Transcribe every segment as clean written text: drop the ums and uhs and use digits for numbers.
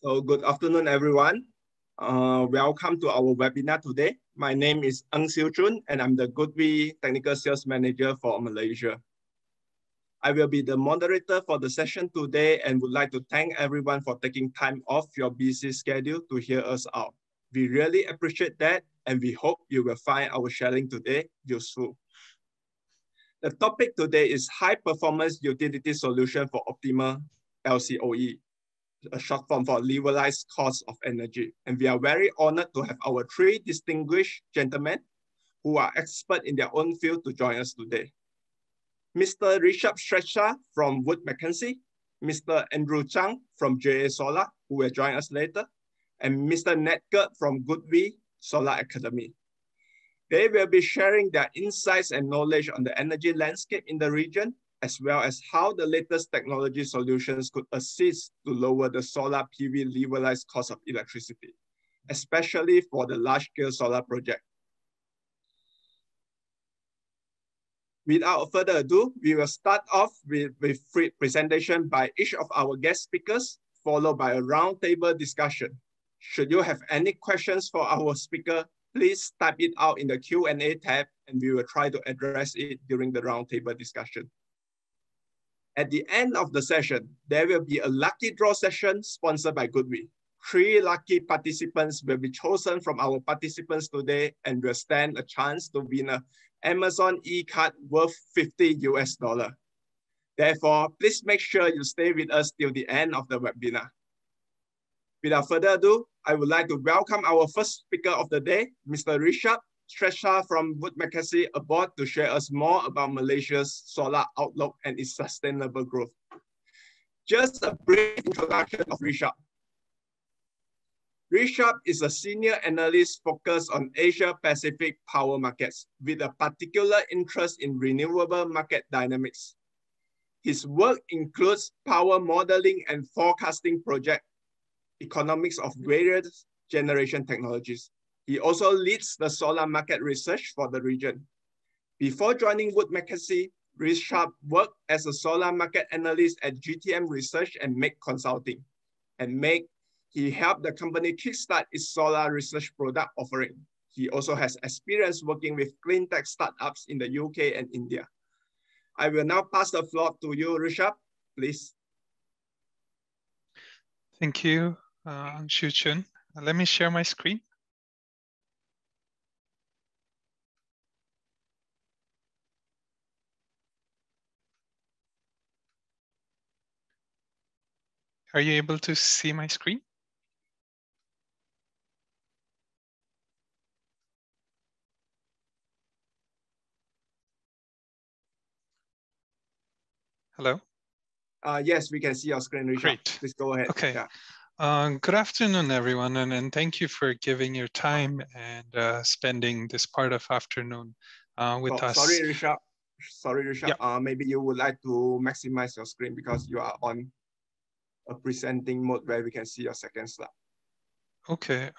So good afternoon, everyone. Welcome to our webinar today. My name is Ng Siu Chun, and I'm the GoodWe Technical Sales Manager for Malaysia. I will be the moderator for the session today and would like to thank everyone for taking time off your busy schedule to hear us out. We really appreciate that, and we hope you will find our sharing today useful. The topic today is High Performance Utility Solution for Optimal LCOE, a short form for Levelized Cost of Energy. And we are very honored to have our three distinguished gentlemen who are experts in their own field to join us today. Mr. Rishab Shrestha from WoodMac, Mr. Andrew Zhang from JA Solar, who will join us later, and Mr. Ned Ge from GoodWe Solar Academy. They will be sharing their insights and knowledge on the energy landscape in the region, as well as how the latest technology solutions could assist to lower the solar PV levelized cost of electricity, especially for the large-scale solar project. Without further ado, we will start off with free presentation by each of our guest speakers, followed by a roundtable discussion. Should you have any questions for our speaker, please type it out in the Q&A tab, and we will try to address it during the roundtable discussion. At the end of the session, there will be a lucky draw session sponsored by GoodWe. 3 lucky participants will be chosen from our participants today and will stand a chance to win an Amazon e-card worth $50 US. Therefore, please make sure you stay with us till the end of the webinar. Without further ado, I would like to welcome our first speaker of the day, Mr. Rishab Shrestha from WoodMac aboard to share us more about Malaysia's solar outlook and its sustainable growth. Just a brief introduction of Rishab. Rishab is a senior analyst focused on Asia-Pacific power markets with a particular interest in renewable market dynamics. His work includes power modeling and forecasting project economics of various generation technologies. He also leads the solar market research for the region. Before joining WoodMac, Rishab worked as a solar market analyst at GTM Research and MEC Consulting. He helped the company kickstart its solar research product offering. He also has experience working with clean tech startups in the UK and India. I will now pass the floor to you, Rishab, please. Thank you, Ang Siu Chun. Let me share my screen. Are you able to see my screen? Hello? Yes, we can see your screen, Rishab. Great. Please go ahead. Okay. Yeah. Good afternoon, everyone, and thank you for giving your time and spending this part of afternoon with us. Sorry, Rishab. Yeah. Maybe you would like to maximize your screen because you are on a presenting mode where we can see your second slide. Okay.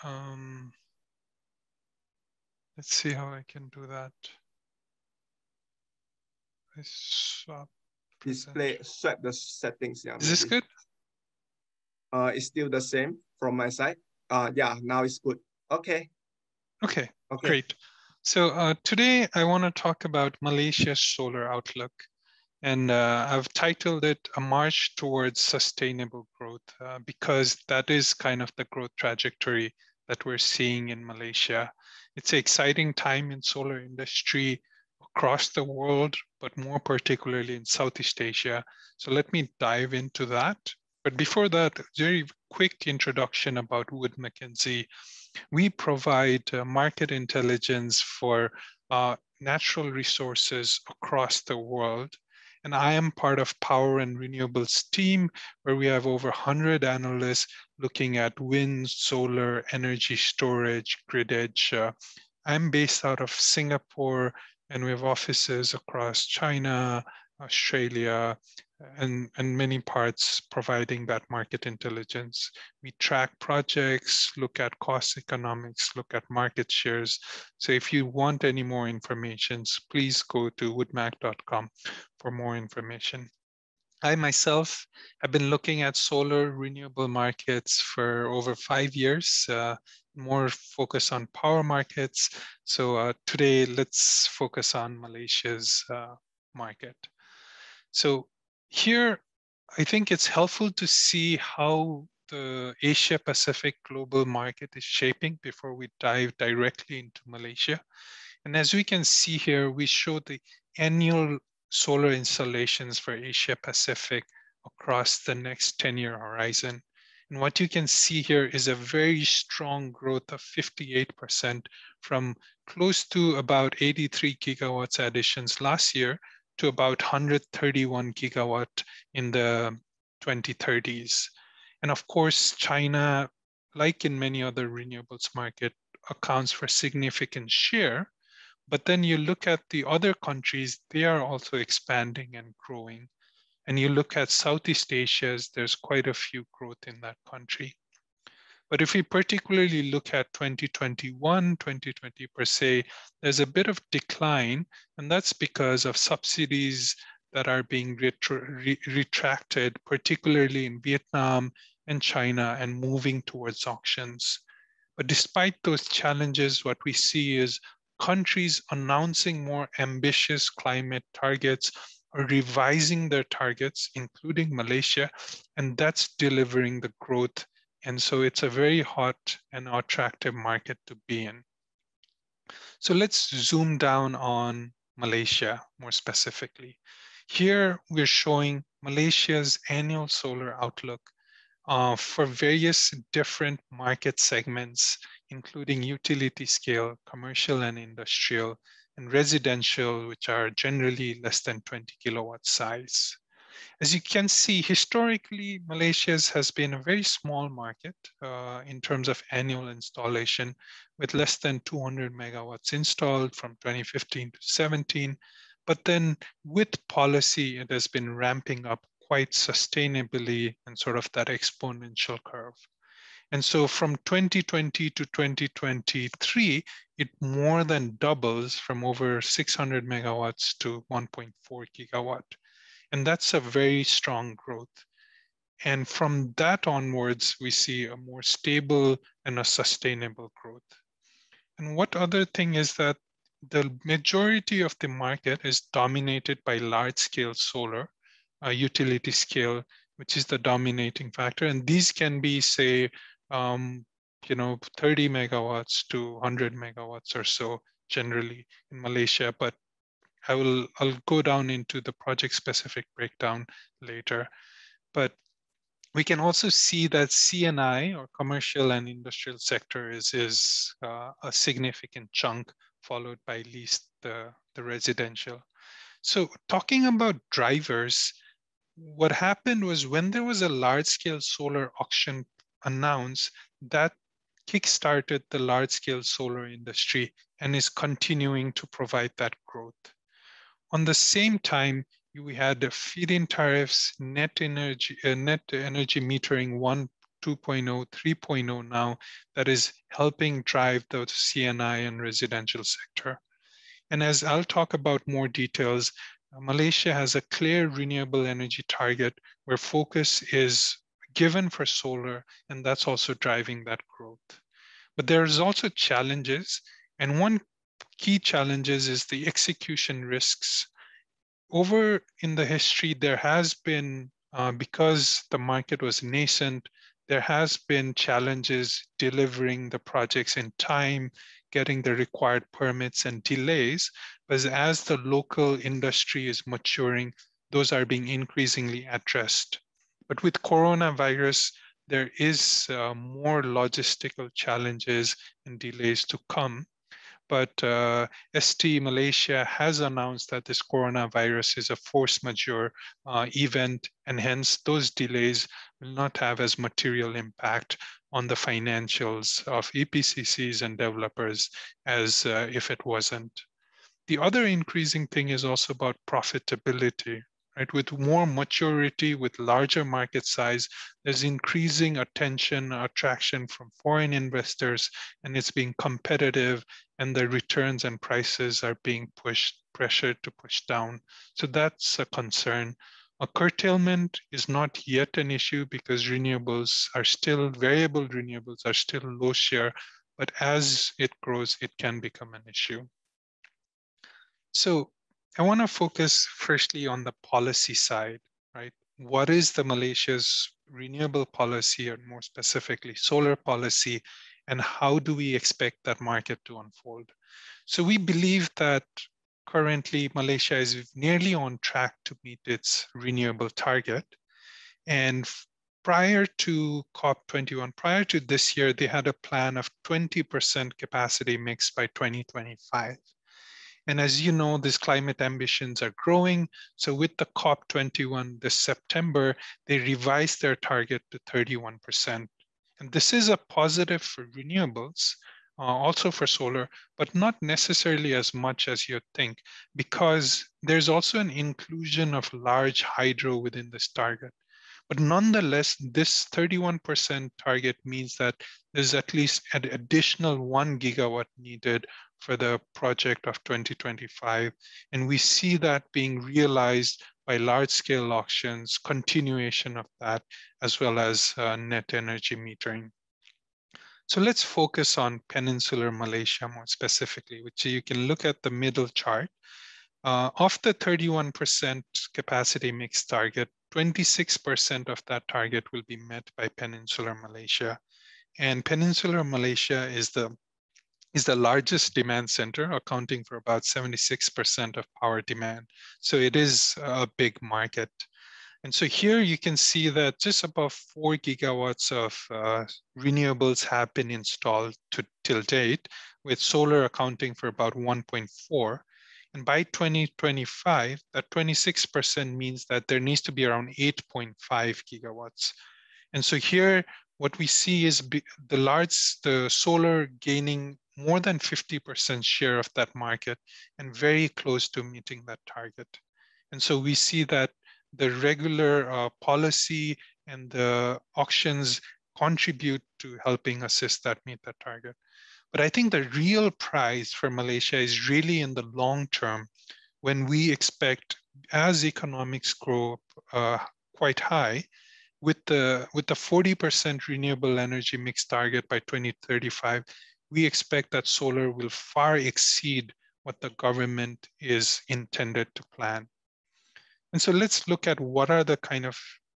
Let's see how I can do that. I swap. Swap the settings. Yeah. Is this good? It's still the same from my side. Yeah, now it's good. Okay. Okay. Great. So today I want to talk about Malaysia's solar outlook. And I've titled it A March Towards Sustainable Growth because that is kind of the growth trajectory that we're seeing in Malaysia. It's an exciting time in solar industry across the world, but more particularly in Southeast Asia. So let me dive into that. But before that, a very quick introduction about WoodMac. We provide market intelligence for natural resources across the world. And I am part of Power and Renewables team, where we have over 100 analysts looking at wind, solar, energy storage, grid edge. I'm based out of Singapore, and we have offices across China, Australia, and many parts providing that market intelligence. We track projects, look at cost economics, look at market shares. So if you want any more information, please go to woodmac.com for more information. I myself have been looking at solar renewable markets for over 5 years, more focus on power markets. So today, let's focus on Malaysia's market. So here, I think it's helpful to see how the Asia Pacific global market is shaping before we dive directly into Malaysia. And as we can see here, we show the annual solar installations for Asia Pacific across the next 10-year horizon. And what you can see here is a very strong growth of 58% from close to about 83 gigawatts additions last year to about 131 gigawatt in the 2030s. And of course, China, like in many other renewables market, accounts for significant share. But then you look at the other countries, they are also expanding and growing. And you look at Southeast Asia, there's quite a few growth in that country. But if we particularly look at 2021, 2020 per se, there's a bit of decline, and that's because of subsidies that are being retracted, particularly in Vietnam and China, and moving towards auctions. But despite those challenges, what we see is countries announcing more ambitious climate targets or revising their targets, including Malaysia, and that's delivering the growth. And so it's a very hot and attractive market to be in. So let's zoom down on Malaysia more specifically. Here we're showing Malaysia's annual solar outlook for various different market segments, including utility scale, commercial and industrial, and residential, which are generally less than 20 kilowatt size. As you can see, historically, Malaysia's has been a very small market in terms of annual installation, with less than 200 megawatts installed from 2015 to 17. But then with policy, it has been ramping up quite sustainably and sort of that exponential curve. And so from 2020 to 2023, it more than doubles from over 600 megawatts to 1.4 gigawatt. And that's a very strong growth. And from that onwards, we see a more stable and a sustainable growth. And what other thing is that the majority of the market is dominated by large-scale solar, utility scale, which is the dominating factor. And these can be, say, 30 megawatts to 100 megawatts or so generally in Malaysia. But I'll go down into the project-specific breakdown later. But we can also see that C&I, or commercial and industrial sector, is a significant chunk, followed by at least the residential. So talking about drivers, what happened was when there was a large-scale solar auction announced, that kickstarted the large-scale solar industry and is continuing to provide that growth. On the same time, we had the feed-in tariffs, net energy metering 1, 2.0, 3.0 now, that is helping drive the C&I and residential sector. And as I'll talk about more details, Malaysia has a clear renewable energy target where focus is given for solar, and that's also driving that growth. But there's also challenges, and one key challenges is the execution risks. Over in the history, there has been, because the market was nascent, there has been challenges delivering the projects in time, getting the required permits and delays. But as the local industry is maturing, those are being increasingly addressed. But with coronavirus, there is more logistical challenges and delays to come. But ST Malaysia has announced that this coronavirus is a force majeure event, and hence those delays will not have as material impact on the financials of EPCCs and developers as if it wasn't. The other increasing thing is also about profitability. Right? With more maturity, with larger market size, there's increasing attention, attraction from foreign investors, and it's being competitive, and the returns and prices are being pressured to push down. So that's a concern. A curtailment is not yet an issue because variable renewables are still low share, but as it grows, it can become an issue. So I want to focus firstly on the policy side, right? What is the Malaysia's renewable policy, or more specifically solar policy, and how do we expect that market to unfold? So we believe that currently Malaysia is nearly on track to meet its renewable target. And prior to COP21, prior to this year, they had a plan of 20% capacity mix by 2025. And as you know, these climate ambitions are growing. So with the COP21 this September, they revised their target to 31%. And this is a positive for renewables, also for solar, but not necessarily as much as you think, because there's also an inclusion of large hydro within this target. But nonetheless, this 31% target means that there's at least an additional 1 gigawatt needed for the project of 2025. And we see that being realized by large-scale auctions, continuation of that, as well as net energy metering. So let's focus on Peninsular Malaysia more specifically, which you can look at the middle chart. Of the 31% capacity mix target, 26% of that target will be met by Peninsular Malaysia. And Peninsular Malaysia is the largest demand center, accounting for about 76% of power demand. So it is a big market. And so here you can see that just above 4 gigawatts of renewables have been installed till date, with solar accounting for about 1.4. And by 2025, that 26% means that there needs to be around 8.5 gigawatts. And so here, what we see is the solar gaining more than 50% share of that market and very close to meeting that target. And so we see that the regular policy and the auctions contribute to helping assist that meet that target. But I think the real prize for Malaysia is really in the long term, when we expect, as economics grow quite high, with the 40% renewable energy mix target by 2035, we expect that solar will far exceed what the government is intended to plan. And so let's look at what are the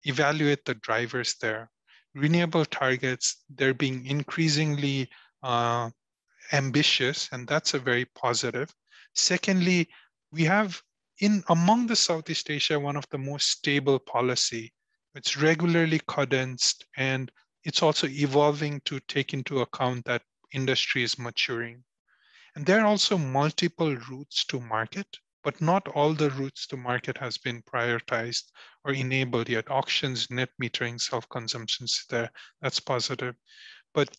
evaluate the drivers there. Renewable targets, they're being increasingly ambitious, and that's a very positive. Secondly, we have among the Southeast Asia, one of the most stable policy. It's regularly condensed, and it's also evolving to take into account that industry is maturing. And there are also multiple routes to market, but not all the routes to market has been prioritized or enabled yet. Auctions, net metering, self-consumption, that's positive. But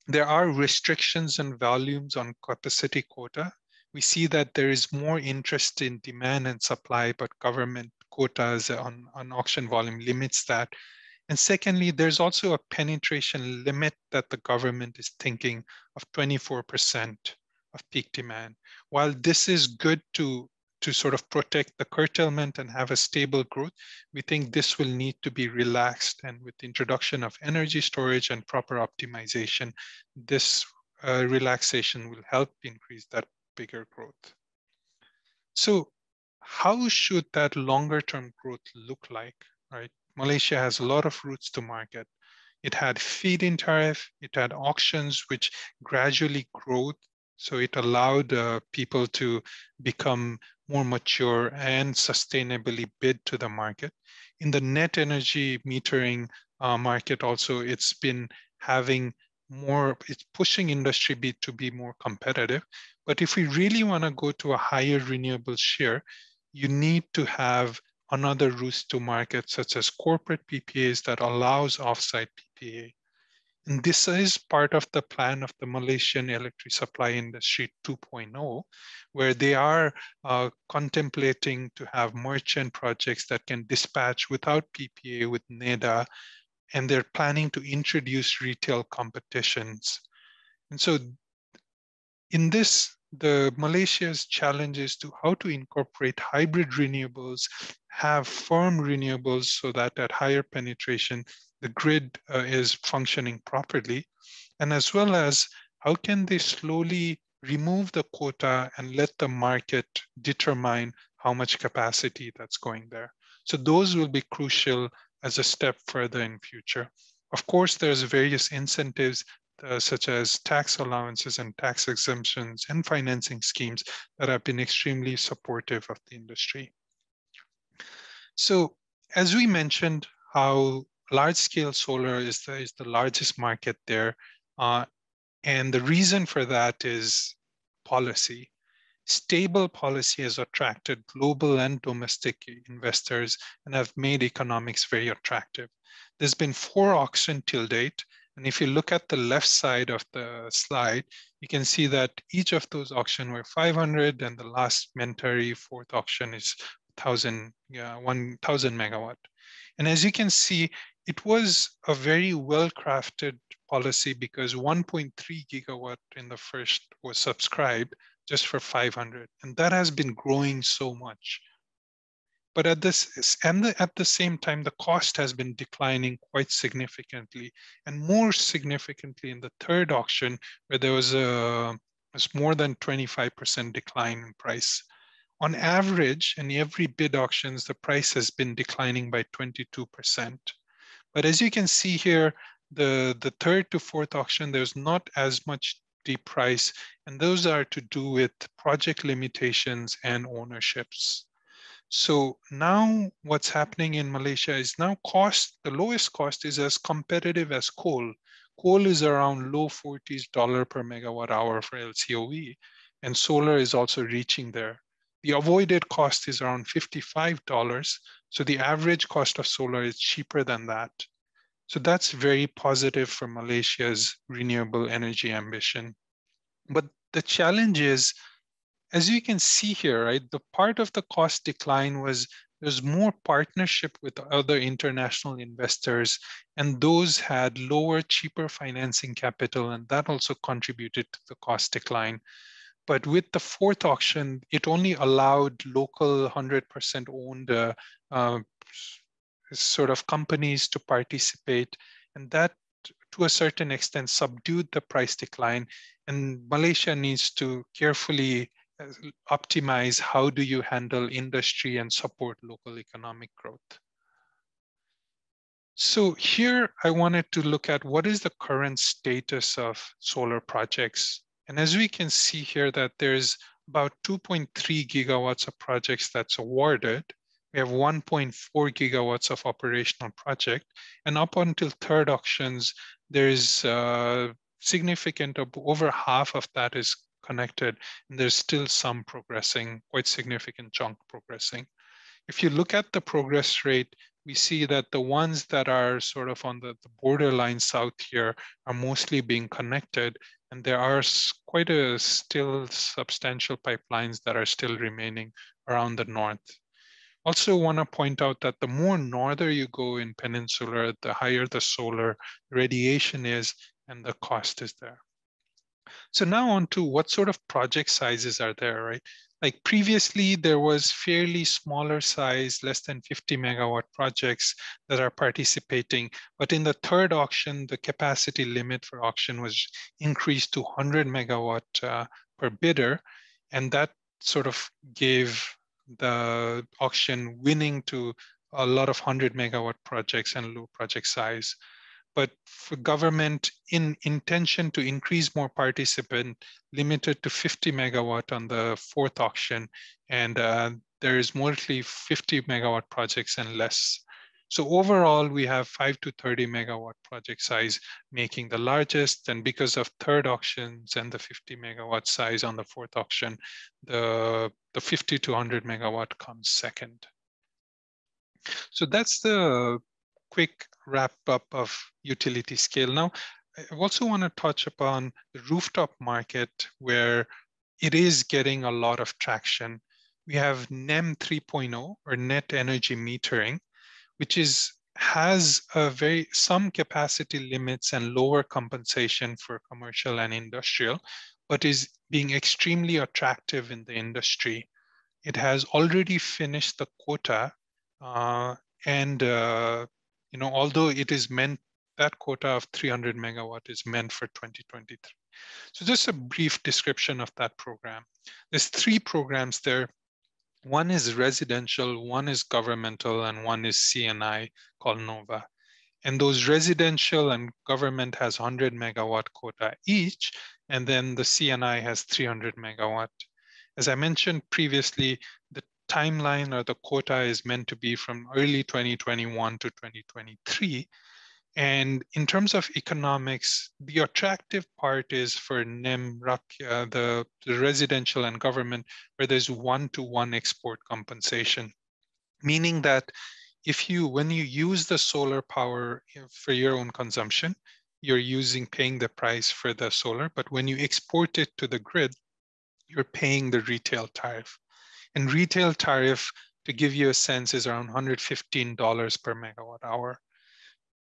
there are restrictions and volumes on capacity quota. We see that there is more interest in demand and supply, but government quotas on auction volume limits that. And secondly, there's also a penetration limit that the government is thinking of 24% of peak demand. While this is good to sort of protect the curtailment and have a stable growth, we think this will need to be relaxed. And with the introduction of energy storage and proper optimization, this relaxation will help increase that bigger growth. So how should that longer term growth look like, right? Malaysia has a lot of routes to market. It had feed-in tariff, it had auctions, which gradually grew. So it allowed people to become more mature and sustainably bid to the market. In the net energy metering market also, it's been having more, it's pushing industry to be more competitive. But if we really want to go to a higher renewable share, you need to have another routes to market, such as corporate PPAs that allows offsite PPA. And this is part of the plan of the Malaysian electric supply industry 2.0, where they are contemplating to have merchant projects that can dispatch without PPA with NEDA, and they're planning to introduce retail competitions. And so in this the Malaysia's challenge is to how to incorporate hybrid renewables, have firm renewables so that at higher penetration, the grid is functioning properly, and as well as how can they slowly remove the quota and let the market determine how much capacity that's going there. So those will be crucial as a step further in future. Of course, there's various incentives such as tax allowances and tax exemptions and financing schemes that have been extremely supportive of the industry. So as we mentioned, how large-scale solar is the largest market there. And the reason for that is policy. Stable policy has attracted global and domestic investors and have made economics very attractive. There's been 4 auctions till date. And if you look at the left side of the slide, you can see that each of those auctions were 500, and the last Mentari 4th auction is 1,000 megawatt. And as you can see, it was a very well-crafted policy because 1.3 gigawatt in the first was subscribed just for 500, and that has been growing so much. But at the same time, the cost has been declining quite significantly, and more significantly in the third auction, where there was more than 25% decline in price. On average, in every bid auctions, the price has been declining by 22%. But as you can see here, the third to fourth auction, there's not as much deep price, and those are to do with project limitations and ownerships. So now what's happening in Malaysia is now the lowest cost is as competitive as coal. Coal is around low 40s dollar per megawatt hour for LCOE, and solar is also reaching there. The avoided cost is around $55, so the average cost of solar is cheaper than that. So that's very positive for Malaysia's renewable energy ambition. But the challenge is, as you can see here, right, the part of the cost decline was there's more partnership with other international investors, and those had lower, cheaper financing capital, and that also contributed to the cost decline. But with the fourth auction, it only allowed local 100% owned sort of companies to participate, and that to a certain extent subdued the price decline. And Malaysia needs to carefully optimize how do you handle industry and support local economic growth. So here I wanted to look at what is the current status of solar projects. And as we can see here that there's about 2.3 gigawatts of projects that's awarded. We have 1.4 gigawatts of operational project. And up until third auctions, there's significant, over half of that is connected, and there's still some progressing, quite significant chunk progressing. If you look at the progress rate, we see that the ones that are sort of on the borderline south here are mostly being connected, and there are still substantial pipelines that are still remaining around the north. Also want to point out that the more northern you go in Peninsular, the higher the solar radiation is and the cost is there. So now on to what sort of project sizes are there, right? Like previously, there was fairly smaller size, less than 50 megawatt projects that are participating. But in the third auction, the capacity limit for auction was increased to 100 megawatt per bidder. And that sort of gave the auction winning to a lot of 100 megawatt projects and low project size. But for government, in intention to increase more participant, limited to 50 megawatt on the fourth auction, and there is mostly 50 megawatt projects and less. So overall, we have 5 to 30 megawatt project size making the largest, and because of third auctions and the 50 megawatt size on the fourth auction, the 50 to 100 megawatt comes second. So that's the quick wrap up of utility scale. Now, I also want to touch upon the rooftop market where it is getting a lot of traction. We have NEM 3.0 or net energy metering, which has some capacity limits and lower compensation for commercial and industrial, but is being extremely attractive in the industry. It has already finished the quota, although it is meant, that quota of 300 megawatt is meant for 2023. So just a brief description of that program. There's 3 programs there. One is residential, one is governmental, and one is CNI called NOVA. And those residential and government has 100 megawatt quota each, and then the CNI has 300 megawatt. As I mentioned previously, the timeline or the quota is meant to be from early 2021 to 2023. And in terms of economics, the attractive part is for NEM, the residential and government, where there's 1-to-1 export compensation, meaning that when you use the solar power for your own consumption, you're paying the price for the solar, but when you export it to the grid, you're paying the retail tariff. And retail tariff, to give you a sense, is around $115 per megawatt hour.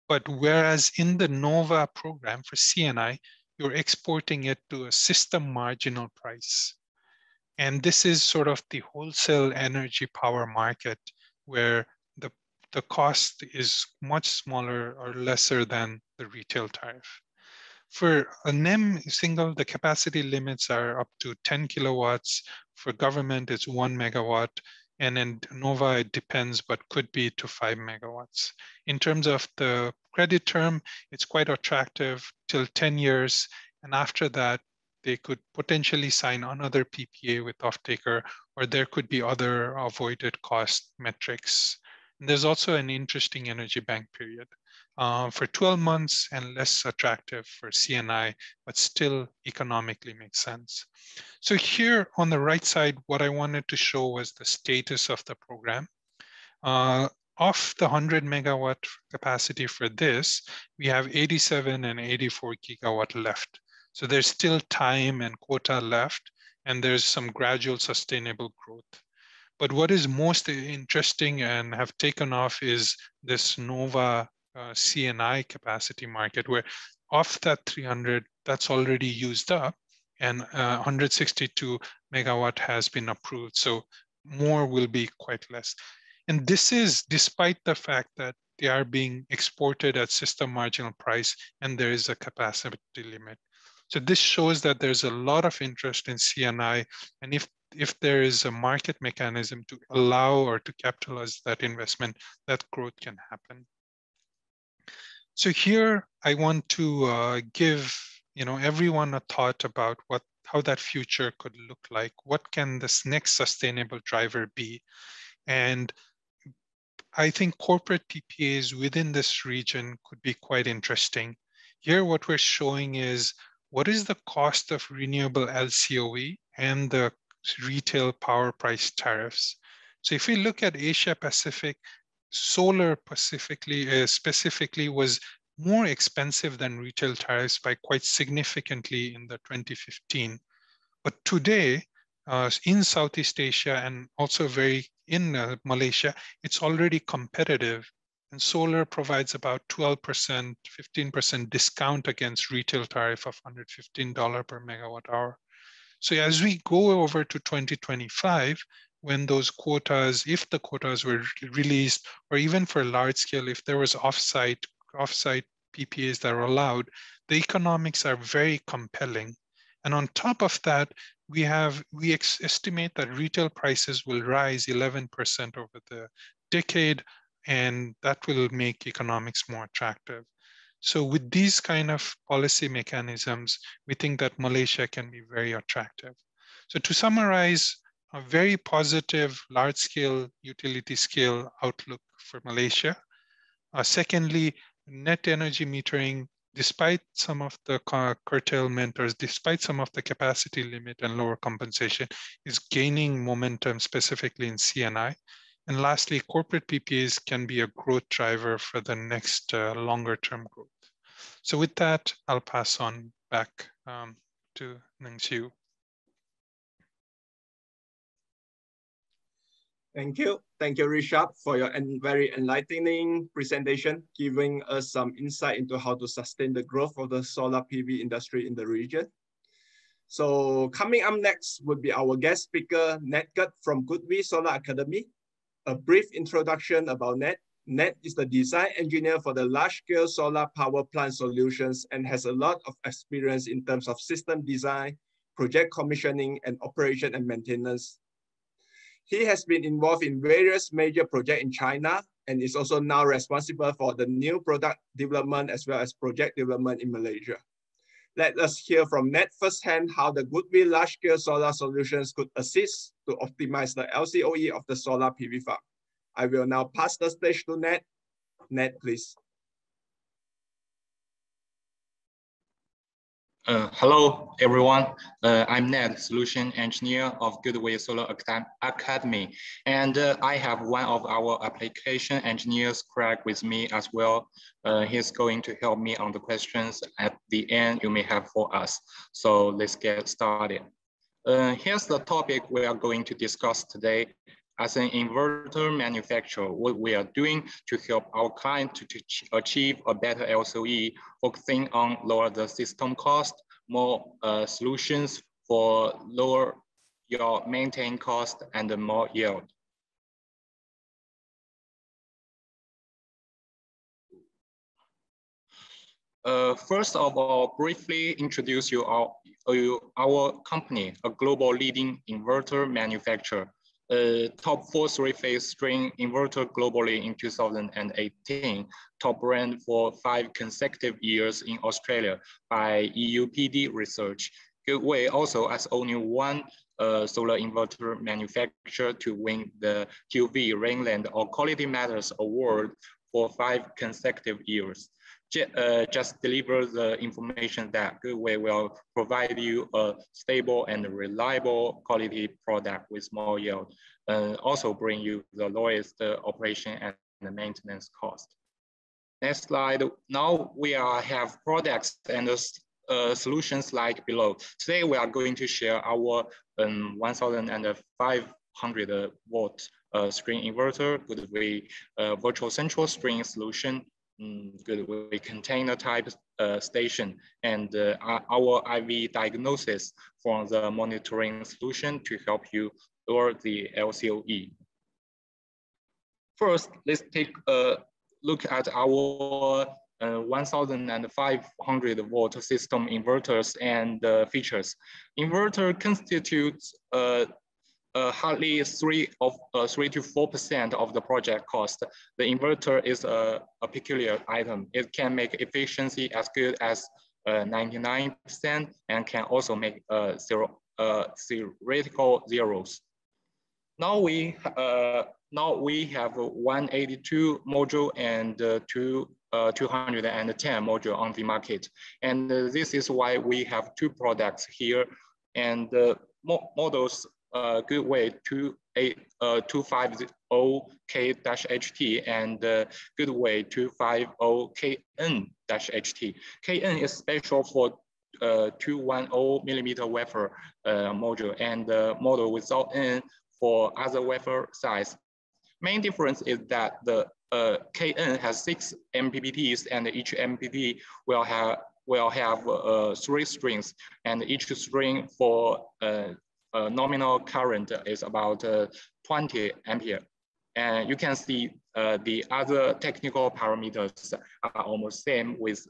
But whereas in the NOVA program for CNI, you're exporting it to a system marginal price. And this is sort of the wholesale energy power market where the cost is much smaller or lesser than the retail tariff. For a NEM single, the capacity limits are up to 10 kilowatts. For government, it's 1 megawatt. And in NOVA, it depends, but could be to 5 megawatts. In terms of the credit term, it's quite attractive till 10 years. And after that, they could potentially sign another PPA with off-taker, or there could be other avoided cost metrics. And there's also an interesting energy bank period for 12 months and less attractive for CNI, but still economically makes sense. So here on the right side, what I wanted to show was the status of the program. Of the 100 megawatt capacity for this, we have 87 and 84 gigawatt left. So there's still time and quota left, and there's some gradual sustainable growth. But what is most interesting and have taken off is this NOVA CNI capacity market, where of that 300, that's already used up, and 162 megawatt has been approved. So more will be quite less. And this is despite the fact that they are being exported at system marginal price and there is a capacity limit. So this shows that there's a lot of interest in CNI, and if there is a market mechanism to allow or to capitalize that investment, that growth can happen. So here I want to give everyone a thought about how that future could look like. What can this next sustainable driver be? And I think corporate PPAs within this region could be quite interesting. Here, what we're showing is what is the cost of renewable LCOE and the retail power price tariffs. So if we look at Asia Pacific, solar specifically was more expensive than retail tariffs by quite significantly in the 2015. But today, in Southeast Asia and also in Malaysia, it's already competitive. And solar provides about 12%, 15% discount against retail tariff of $115 per megawatt hour. So as we go over to 2025, when those quotas, if the quotas were released, or even for large scale, if there was offsite PPAs that are allowed, the economics are very compelling. And on top of that, we estimate that retail prices will rise 11% over the decade, and that will make economics more attractive. So with these kind of policy mechanisms, we think that Malaysia can be very attractive. So to summarize, a very positive large-scale utility scale outlook for Malaysia. Secondly, net energy metering, despite some of the curtailment or despite some of the capacity limit and lower compensation, is gaining momentum specifically in CNI. And lastly, corporate PPAs can be a growth driver for the next longer-term growth. So with that, I'll pass on back to Neng Siu. Thank you, Rishab, for your very enlightening presentation, giving us some insight into how to sustain the growth of the solar PV industry in the region. So coming up next would be our guest speaker, Ned Ge from GoodWe Solar Academy. A brief introduction about Ned. Ned is the design engineer for the large-scale solar power plant solutions and has a lot of experience in terms of system design, project commissioning, and operation and maintenance. He has been involved in various major projects in China and is also now responsible for the new product development as well as project development in Malaysia. Let us hear from Ned firsthand how the GoodWe large-scale solar solutions could assist to optimize the LCOE of the solar PV farm. I will now pass the stage to Ned. Ned, please. Hello, everyone. I'm Ned, Solution Engineer of GoodWe Solar Academy. And I have one of our application engineers, Craig, with me as well. He's going to help me on the questions at the end you may have for us. So let's get started. Here's the topic we are going to discuss today. As an inverter manufacturer, what we are doing to help our client to achieve a better LCOE, focusing on lower the system cost, more solutions for lower your maintain cost and more yield. First of all, briefly introduce you our company, a global leading inverter manufacturer. Top 4 3-phase string inverter globally in 2018, top brand for 5 consecutive years in Australia by EUPD research. GoodWe also as only one solar inverter manufacturer to win the QV Rainland or Quality Matters Award for 5 consecutive years. Just deliver the information that GoodWe will provide you a stable and reliable quality product with more yield, and also bring you the lowest operation and the maintenance cost. Next slide. Now we have products and solutions like below. Today we are going to share our 1,500 watt string inverter, GoodWe virtual central string solution, GoodWe container type station, and our IV diagnosis from the monitoring solution to help you lower the LCOE. First, let's take a look at our 1,500 watt system inverters and features. Inverter constitutes hardly 3 to 4% of the project cost. The inverter is a peculiar item. It can make efficiency as good as 99% and can also make theoretical zeros. Now we have 182 module and 210 module on the market. And this is why we have 2 products here, and models GoodWe 250K-HT and GoodWe 250KN-HT. KN is special for 210 millimeter wafer module, and the model without N for other wafer size. Main difference is that the KN has 6 MPPTs, and each MPPT will have 3 strings, and each string for nominal current is about 20 ampere. And you can see the other technical parameters are almost same with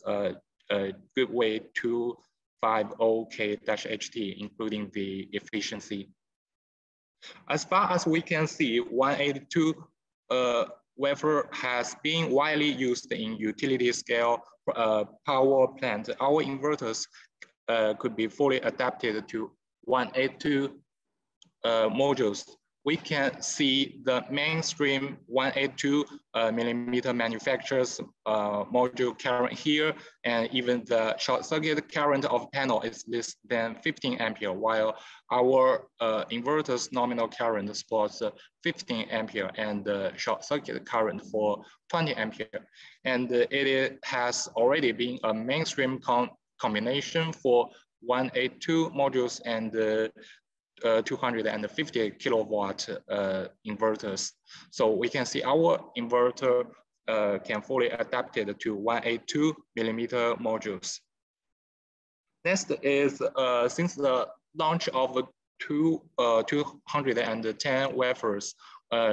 GoodWe 250K-HT, including the efficiency. As far as we can see, 182 wafer has been widely used in utility scale power plant. Our inverters could be fully adapted to 182 modules. We can see the mainstream 182 millimeter manufacturers module current here, and even the short circuit current of panel is less than 15 ampere, while our inverter's nominal current supports 15 ampere and the short circuit current for 20 ampere. And it has already been a mainstream combination for 182 modules and 250 kilowatt inverters. So we can see our inverter can fully adapt it to 182 millimeter modules. Next is since the launch of 210 wafers,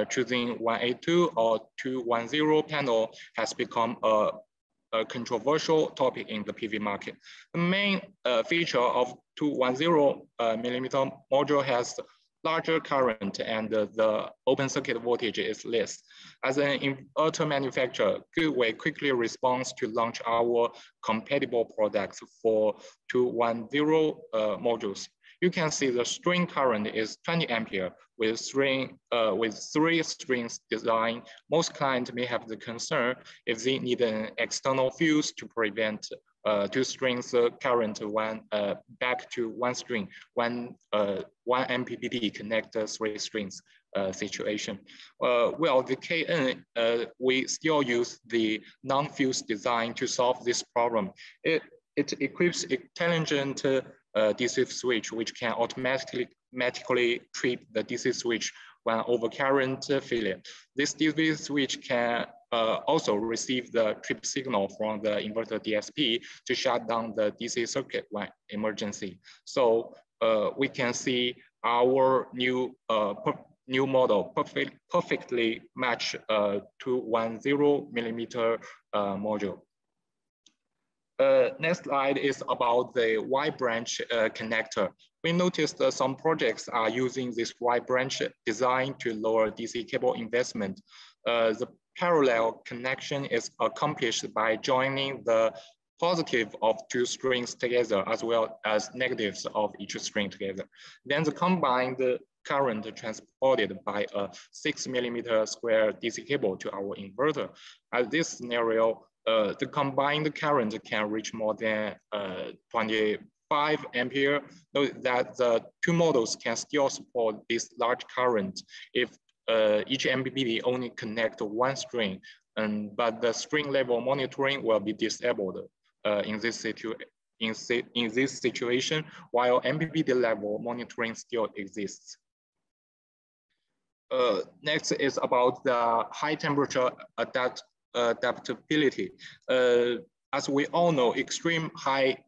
choosing 182 or 210 panel has become a controversial topic in the PV market. The main feature of 210 millimeter module has larger current and the open circuit voltage is less. As an inverter manufacturer, GoodWe quickly responds to launch our compatible products for 210 modules. You can see the string current is 20 ampere with 3 strings design. Most clients may have the concern if they need an external fuse to prevent 2 strings current when back to 1 string, when 1 MPPT connect 3 strings situation. Well, the KN, we still use the non-fuse design to solve this problem. It equips intelligent DC switch, which can automatically trip the DC switch when overcurrent failure. This DC switch can also receive the trip signal from the inverter DSP to shut down the DC circuit when emergency. So we can see our new model perfectly match 210 millimeter module. Next slide is about the Y branch connector. We noticed that some projects are using this Y branch design to lower DC cable investment. The parallel connection is accomplished by joining the positive of 2 strings together as well as negatives of each string together. Then the combined current transported by a 6 millimeter square DC cable to our inverter. At this scenario, the combined current can reach more than 25 ampere. Note that the 2 models can still support this large current if each MPPT only connect 1 string, but the string level monitoring will be disabled in this situation, while MPPT level monitoring still exists. Next is about the high temperature adaptability. As we all know, extreme high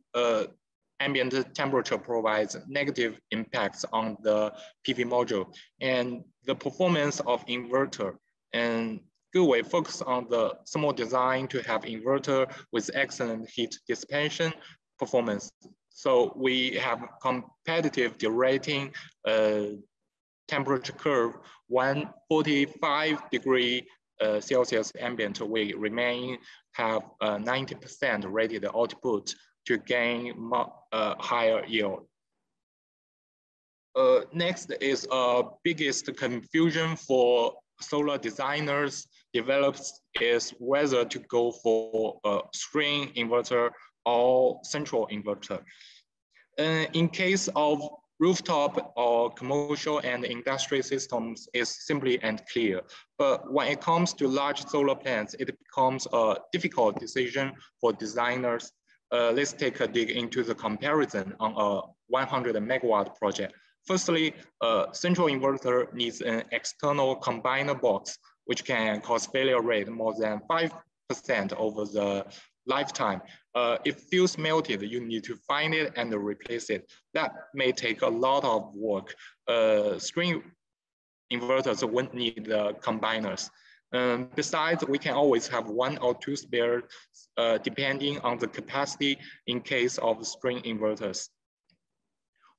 ambient temperature provides negative impacts on the PV module and the performance of inverter. And GoodWe focus on the thermal design to have inverter with excellent heat dissipation performance. So we have competitive derating temperature curve. 145 degree Celsius ambient, we have 90% rated output to gain higher yield. Next is biggest confusion for solar designers, developers is whether to go for a string inverter or central inverter. In case of rooftop or commercial and industry systems is simply and clear. But when it comes to large solar plants, it becomes a difficult decision for designers. Let's take a dig into the comparison on a 100 megawatt project. Firstly, central inverter needs an external combiner box, which can cause failure rate more than 5% over the lifetime. If fuse melted, you need to find it and replace it. That may take a lot of work. String inverters won't need combiners. Besides, we can always have 1 or 2 spares depending on the capacity in case of string inverters.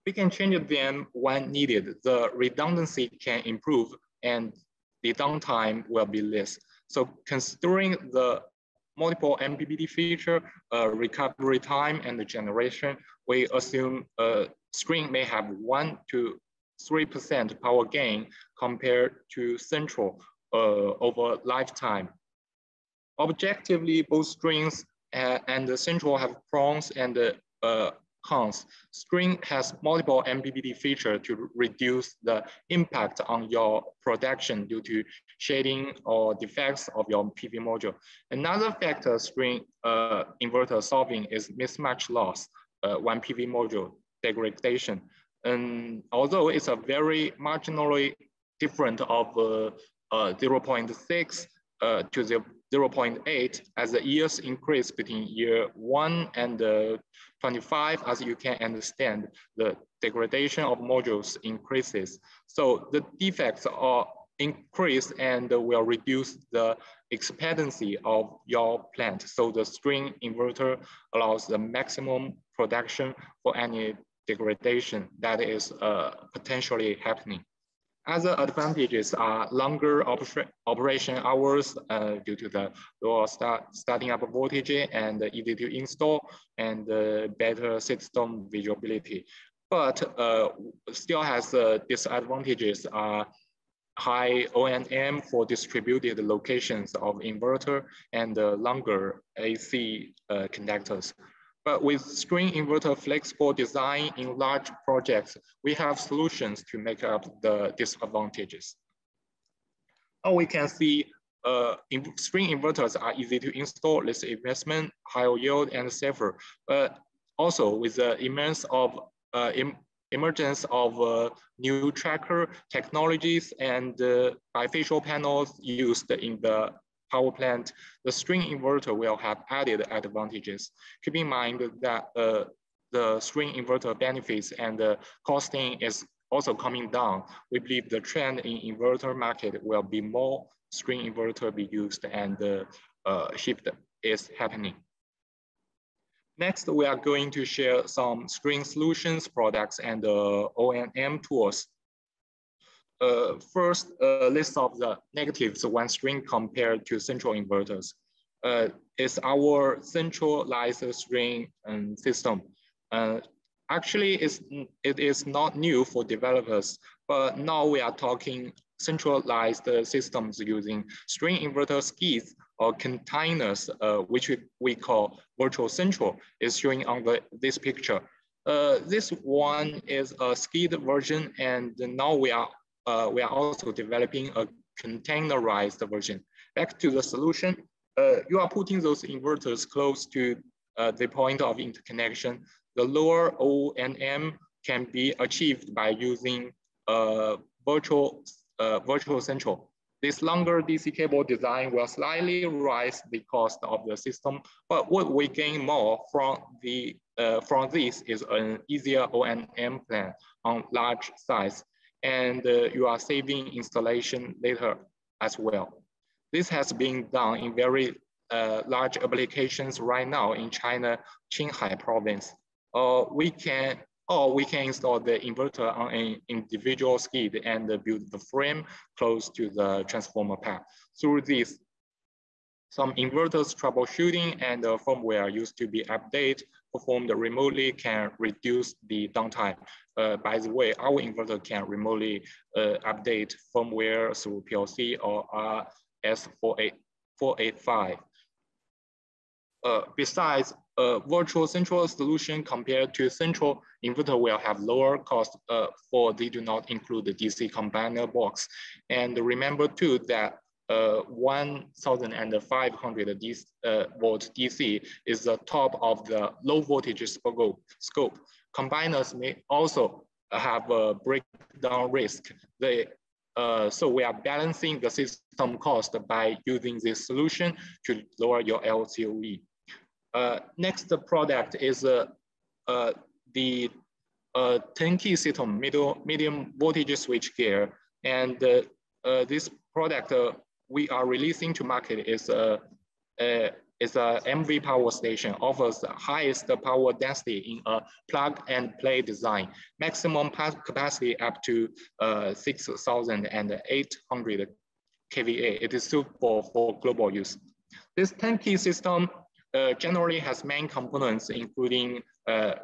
We can change them when needed. The redundancy can improve and the downtime will be less. So considering the multiple MPPT feature, recovery time, and the generation, we assume string may have 1 to 3% power gain compared to central over lifetime. Objectively, both strings and the central have pros and cons. String has multiple MPPT feature to reduce the impact on your production due to shading or defects of your PV module. Another factor string inverter solving is mismatch loss, one PV module degradation. And although it's a very marginally different of 0.6 to 0.8 as the years increase between year 1 and 25. As you can understand, the degradation of modules increases. So the defects are increased and will reduce the expectancy of your plant. So the string inverter allows the maximum production for any degradation that is potentially happening. Other advantages are longer operation hours due to the lower starting up voltage and easy to install and better system visibility. But still has disadvantages are high O&M for distributed locations of inverter and longer AC connectors. But with string inverter flexible design in large projects, we have solutions to make up the disadvantages. Now we can see string inverters are easy to install, less investment, higher yield, and safer. But also with the emergence of new tracker technologies and bifacial panels used in the power plant, the string inverter will have added advantages. Keep in mind that the string inverter benefits and the costing is also coming down. We believe the trend in inverter market will be more string inverter be used and the shift is happening. Next, we are going to share some string solutions, products, and O&M tools. First, a list of the negatives when string compared to central inverters. Is our centralized string system. Actually, it is not new for developers, but now we are talking centralized systems using string inverter skids or containers, which we call virtual central, is showing on this picture. This one is a skid version, and now we are also developing a containerized version. Back to the solution, you are putting those inverters close to the point of interconnection. The lower O&M can be achieved by using virtual central. This longer DC cable design will slightly raise the cost of the system, but what we gain more from this is an easier O&M plan on large size, and you are saving installation later as well. This has been done in very large applications right now in China, Qinghai province. We can install the inverter on an individual skid and build the frame close to the transformer path. Through this, some inverters troubleshooting and the firmware used to be updated performed remotely can reduce the downtime. By the way, our inverter can remotely update firmware through PLC or RS485. Besides, virtual central solution compared to central inverter will have lower cost for they do not include the DC combiner box. And remember too that 1500 volt DC is the top of the low voltage scope. Combiners may also have a breakdown risk. So we are balancing the system cost by using this solution to lower your LCOE. Next product is the turnkey system, medium voltage switchgear. And this product we are releasing to market is a MV power station, offers the highest power density in a plug and play design, maximum capacity up to 6,800 kVA. It is suitable for global use. This turnkey system generally has main components, including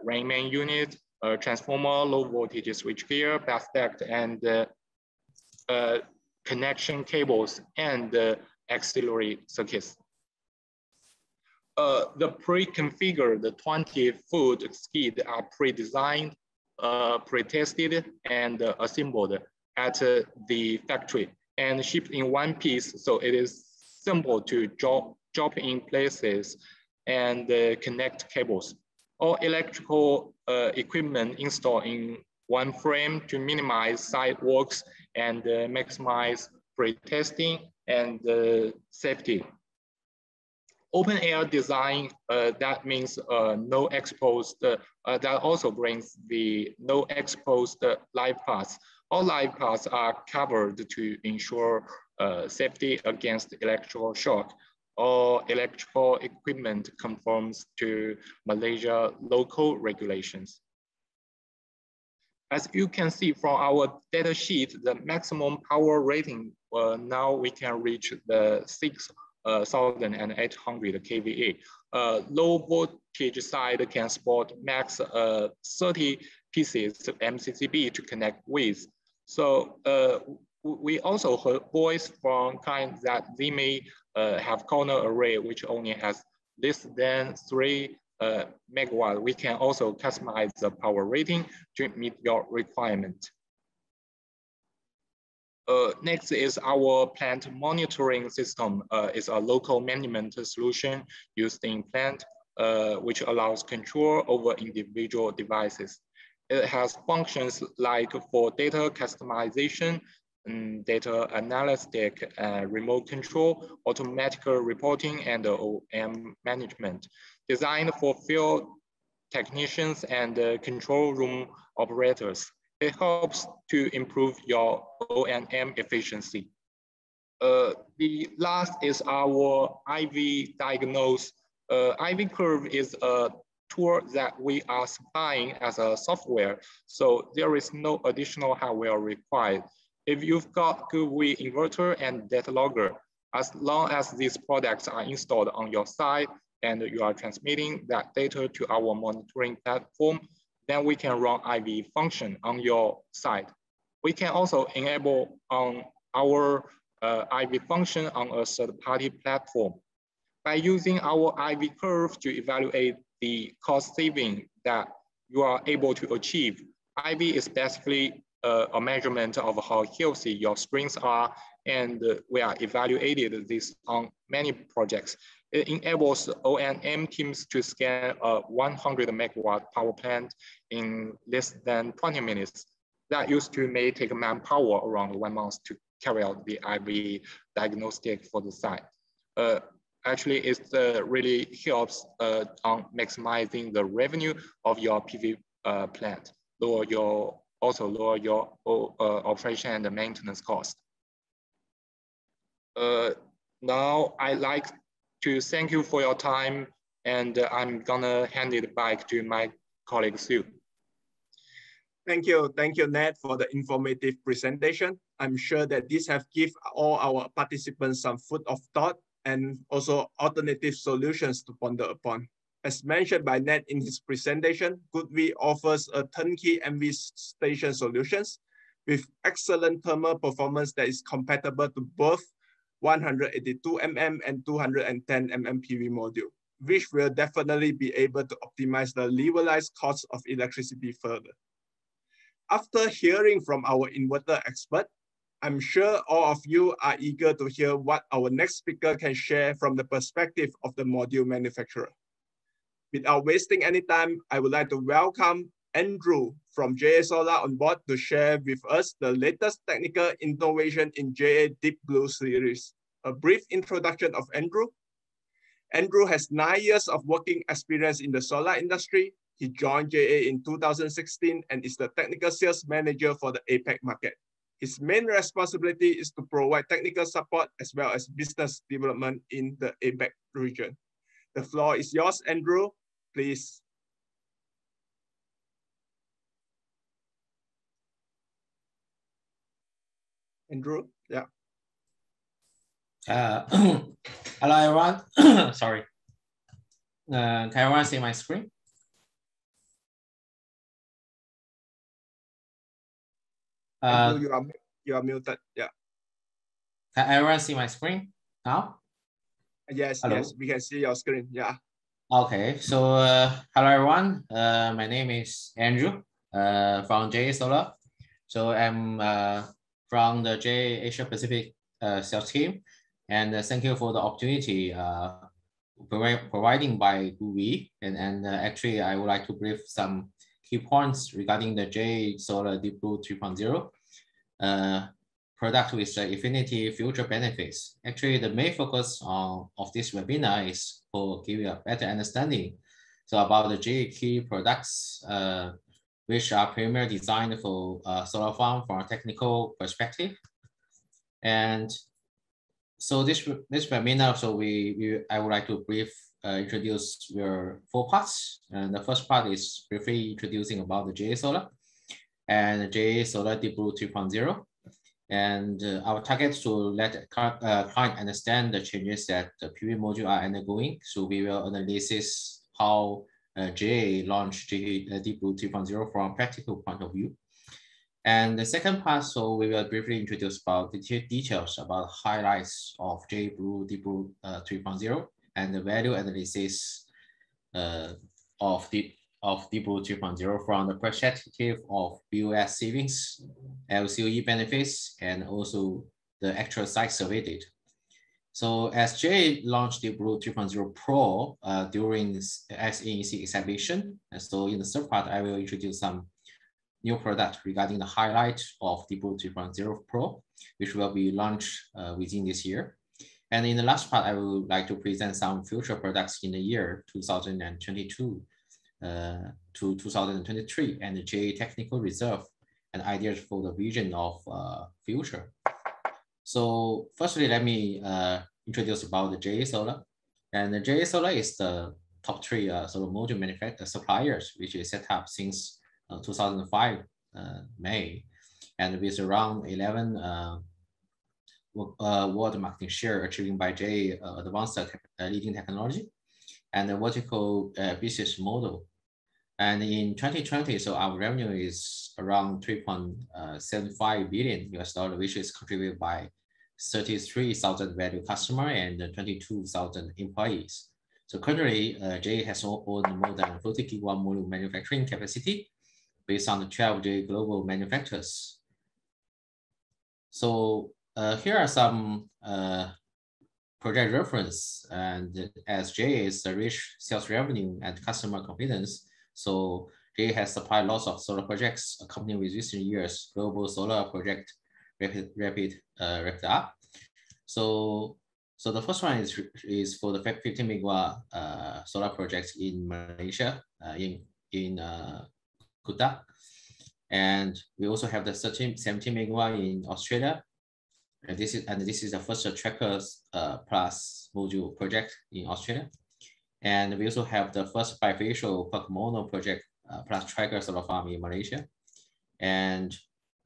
rain main unit, transformer, low voltage switchgear, bath duct, and connection cables and auxiliary circuits. The pre-configured 20-foot skid are pre-designed, pre-tested, and assembled at the factory and shipped in one piece, so it is simple to drop in places and connect cables. All electrical equipment installed in one frame to minimize side works and maximize pre-testing and safety. Open air design, that means no exposed, that also brings the no exposed live paths. All live paths are covered to ensure safety against electrical shock. All electrical equipment conforms to Malaysia local regulations. As you can see from our data sheet, the maximum power rating, now we can reach the 6,800 kVA. Low voltage side can support max 30 pieces of MCCB to connect with. So we also heard voice from clients that they may have corner array which only has less than 3 megawatt. We can also customize the power rating to meet your requirement. Next is our plant monitoring system. It's a local management solution used in plant, which allows control over individual devices. It has functions like for data customization, data analytic, remote control, automatic reporting, and OM management. Designed for field technicians and control room operators. It helps to improve your O&M efficiency. The last is our IV diagnose. IV curve is a tool that we are supplying as a software, so there is no additional hardware required. If you've got GoodWe inverter and data logger, as long as these products are installed on your site and you are transmitting that data to our monitoring platform, then we can run IV function on your site. We can also enable on our IV function on a third-party platform. By using our IV curve to evaluate the cost saving that you are able to achieve, IV is basically a measurement of how healthy your strings are, and we are evaluated this on many projects. It enables O&M teams to scan a 100 megawatt power plant in less than 20 minutes. That used to may take manpower around 1 month to carry out the IV diagnostic for the site. Actually, it really helps on maximizing the revenue of your PV plant, also lower your operation and the maintenance cost. Now I'd like to thank you for your time, and I'm gonna hand it back to my colleague Sue. Thank you, Ned, for the informative presentation. I'm sure that this have given all our participants some food of thought and also alternative solutions to ponder upon. As mentioned by Ned in his presentation, GoodWe offers a turnkey MV station solutions with excellent thermal performance that is compatible to both 182 mm and 210 mm PV module, which will definitely be able to optimize the levelized cost of electricity further. After hearing from our inverter expert, I'm sure all of you are eager to hear what our next speaker can share from the perspective of the module manufacturer. Without wasting any time, I would like to welcome Andrew from JA Solar on board to share with us the latest technical innovation in JA Deep Blue series. A brief introduction of Andrew. Andrew has 9 years of working experience in the solar industry. He joined JA in 2016 and is the technical sales manager for the APAC market. His main responsibility is to provide technical support as well as business development in the APAC region. The floor is yours, Andrew, please. Andrew, yeah. Hello, everyone. Sorry. Can everyone see my screen? Andrew, you are muted. Yeah. Can everyone see my screen now? Yes, hello? Yes, we can see your screen. Yeah. Okay. So hello, everyone. My name is Andrew from JA Solar. So I'm from the JA Asia Pacific sales team, and thank you for the opportunity providing by GoodWe. And actually, I would like to brief some key points regarding the JA Solar Deep Blue 3.0. product with infinity future benefits. Actually, the main focus of this webinar is for give you a better understanding about the GE key products, which are primarily designed for solar farm from a technical perspective. And so this webinar, so I would like to introduce your 4 parts. And the first part is briefly introducing about the GE Solar and GE Solar Deep Blue 3.0. And our target is to let client understand the changes that the PV module are undergoing. So we will analyze how GE launched Deep Blue 3.0 from a practical point of view. And the second part, so we will briefly introduce about the details about highlights of Deep Blue 3.0 and the value analysis of Deep Blue 3.0 from the perspective of BOS savings, LCOE benefits, and also the actual site survey data. So as Jay launched Deep Blue 3.0 Pro during SNEC exhibition, and so in the third part, I will introduce some new product regarding the highlight of Deep Blue 3.0 Pro, which will be launched within this year. And in the last part, I would like to present some future products in the year 2022 to 2023 and the GE technical reserve and ideas for the vision of future. So firstly, let me introduce about the GE Solar. And the GE Solar is the top 3 solar module manufacturer suppliers, which is set up since 2005 May, and with around 11 world market share achieving by GE advanced leading technology and the vertical business model. And in 2020, so our revenue is around $3.75 billion, which is contributed by 33,000 value customer and 22,000 employees. So currently, GE has owned more than 40 gigawatt module manufacturing capacity based on the 12 GE global manufacturers. So here are some project reference, and as GE is a rich sales revenue and customer confidence, so GE has supplied lots of solar projects accompanied with recent years global solar project rapid up. So the first one is for the 50 megawatt solar projects in Malaysia, in Kuta, and we also have the 70 megawatt in Australia. And this is the first trackers plus module project in Australia. And we also have the first bifacial PERC mono project plus tracker solar farm in Malaysia. And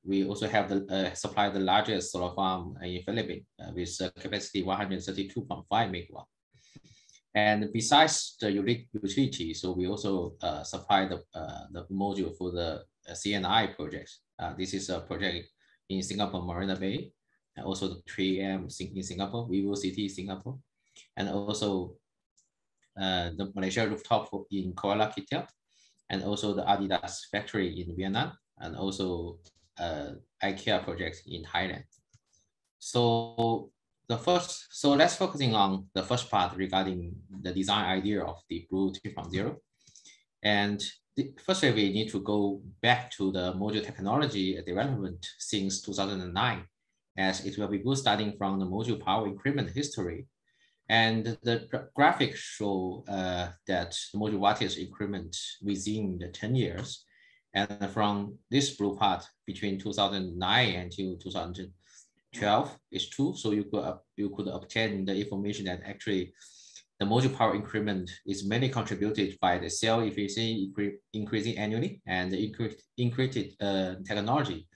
we also have supplied the largest solar farm in Philippines with capacity 132.5 megawatt. And besides the utility, so we also supply the module for the CNI projects. This is a project in Singapore, Marina Bay, and also the 3M in Singapore, Vivo City, Singapore, and also the Malaysia rooftop in Kuala Lumpur, and also the Adidas factory in Vietnam, and also IKEA project in Thailand. So let's focusing on the first part regarding the design idea of the Blue 3.0. And firstly, we need to go back to the module technology development since 2009, as it will be good starting from the module power increment history. And the graphics show that the module wattage increment within the 10 years. And from this blue part between 2009 until 2012 is true. So you could obtain the information that actually the module power increment is mainly contributed by the cell efficiency increasing annually and the increased technology,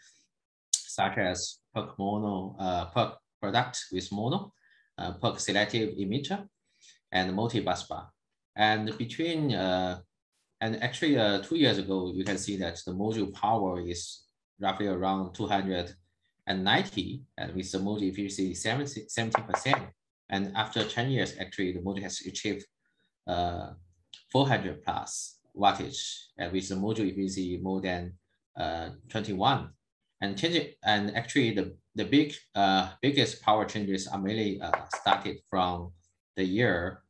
such as PERC mono, PERC product with mono, PERC selective emitter, and multi-bus bar. And between and actually 2 years ago, you can see that the module power is roughly around 290, and with the module efficiency 70%. And after 10 years, actually the module has achieved 400 plus wattage, and with the module efficiency more than 21. And actually the biggest power changes are mainly started from the year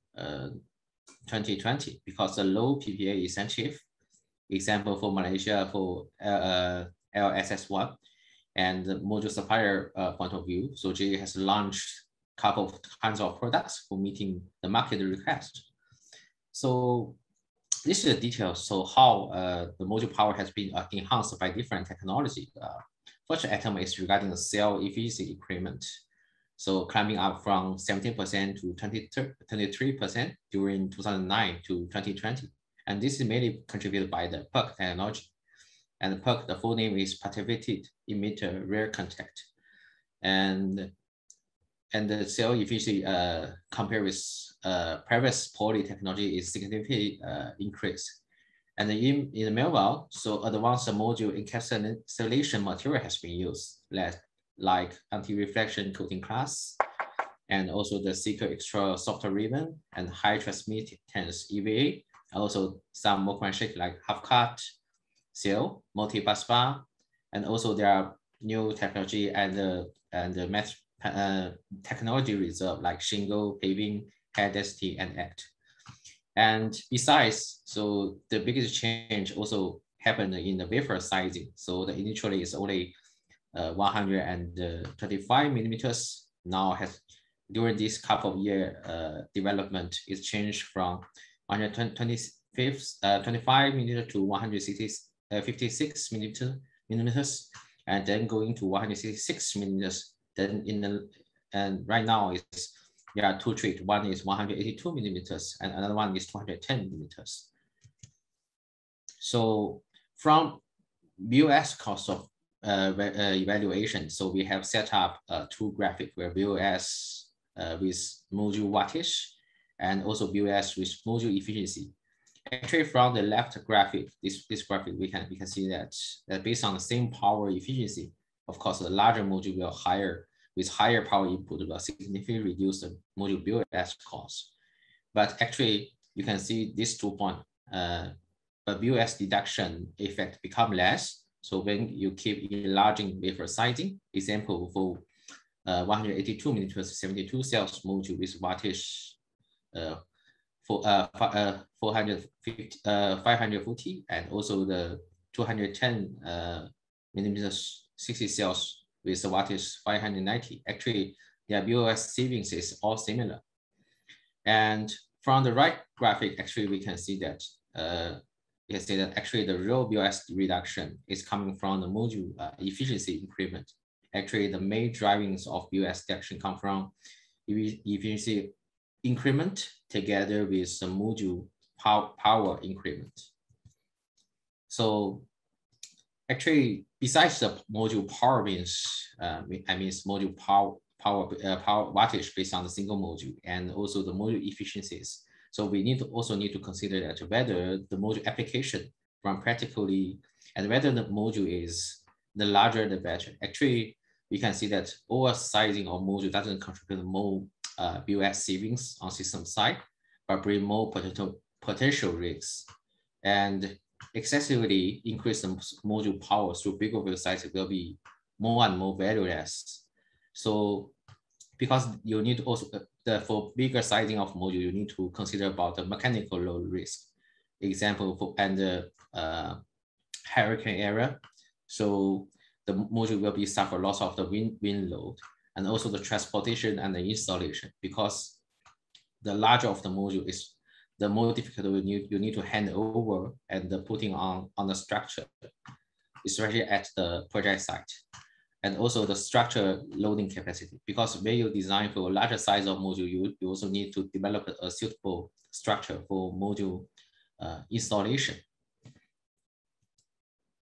2020, because the low PPA incentive, example for Malaysia for LSS1, and the module supplier point of view, so GE has launched a couple of kinds of products for meeting the market request. So this is the details. So how the module power has been enhanced by different technology. First item is regarding the cell efficiency increment. So climbing up from 17% to 23% during 2009 to 2020. And this is mainly contributed by the PERC technology. And the PERC, the full name is Particular Emitter Rare Contact. And the cell efficiency compared with previous poly technology is significantly increased. And in the meanwhile, so advanced module encapsulation material has been used, like anti-reflection coating class, and also the secret extra soft ribbon and high transmittance EVA, also some workmanship like half-cut, cell, multi-bus bar, and also there are new technology and the technology reserve like shingle, paving, hair density, and ACT. And besides, so the biggest change also happened in the wafer sizing. So the initially is only 125 millimeters. Now has during this couple of year development is changed from 125 millimeter to 156 millimeters, and then going to 166 millimeters. Then and right now there are two treats. One is 182 millimeters, and another one is 210 millimeters. So from BOS cost of evaluation, so we have set up two graphics where BOS with module wattage and also BOS with module efficiency. Actually, from the left graphic, this graphic, we can see that based on the same power efficiency, of course, the larger module will with higher power input will significantly reduce the module BOS cost. But actually, you can see these 2 points, but BOS deduction effect become less. So when you keep enlarging wafer sizing, example for 182 millimeters 72 cells module with wattage 540, and also the 210 millimeters 60 cells with the wattage 590. Actually, their BOS savings is all similar. And from the right graphic, actually, we can see that actually the real BOS reduction is coming from the module efficiency increment. Actually, the main drivings of BOS reduction come from efficiency increment together with the module power increment. So actually, besides the module power means, module power wattage based on the single module, and also the module efficiencies. So we also need to consider that whether the module application from practically, and whether the module is the larger the better. Actually, we can see that over sizing of module doesn't contribute more BOS savings on system side, but bring more potential risks. And excessively increase the module power through bigger wafer size will be more and more valueless. So because you need to also, for bigger sizing of module, you need to consider about the mechanical load risk. Example, for hurricane area. So the module will be suffer loss of the wind load, and also the transportation and the installation, because the larger of the module is, the more difficult you need to hand over and the putting on the structure, especially at the project site. And also the structure loading capacity, because when you design for a larger size of module, you also need to develop a suitable structure for module installation.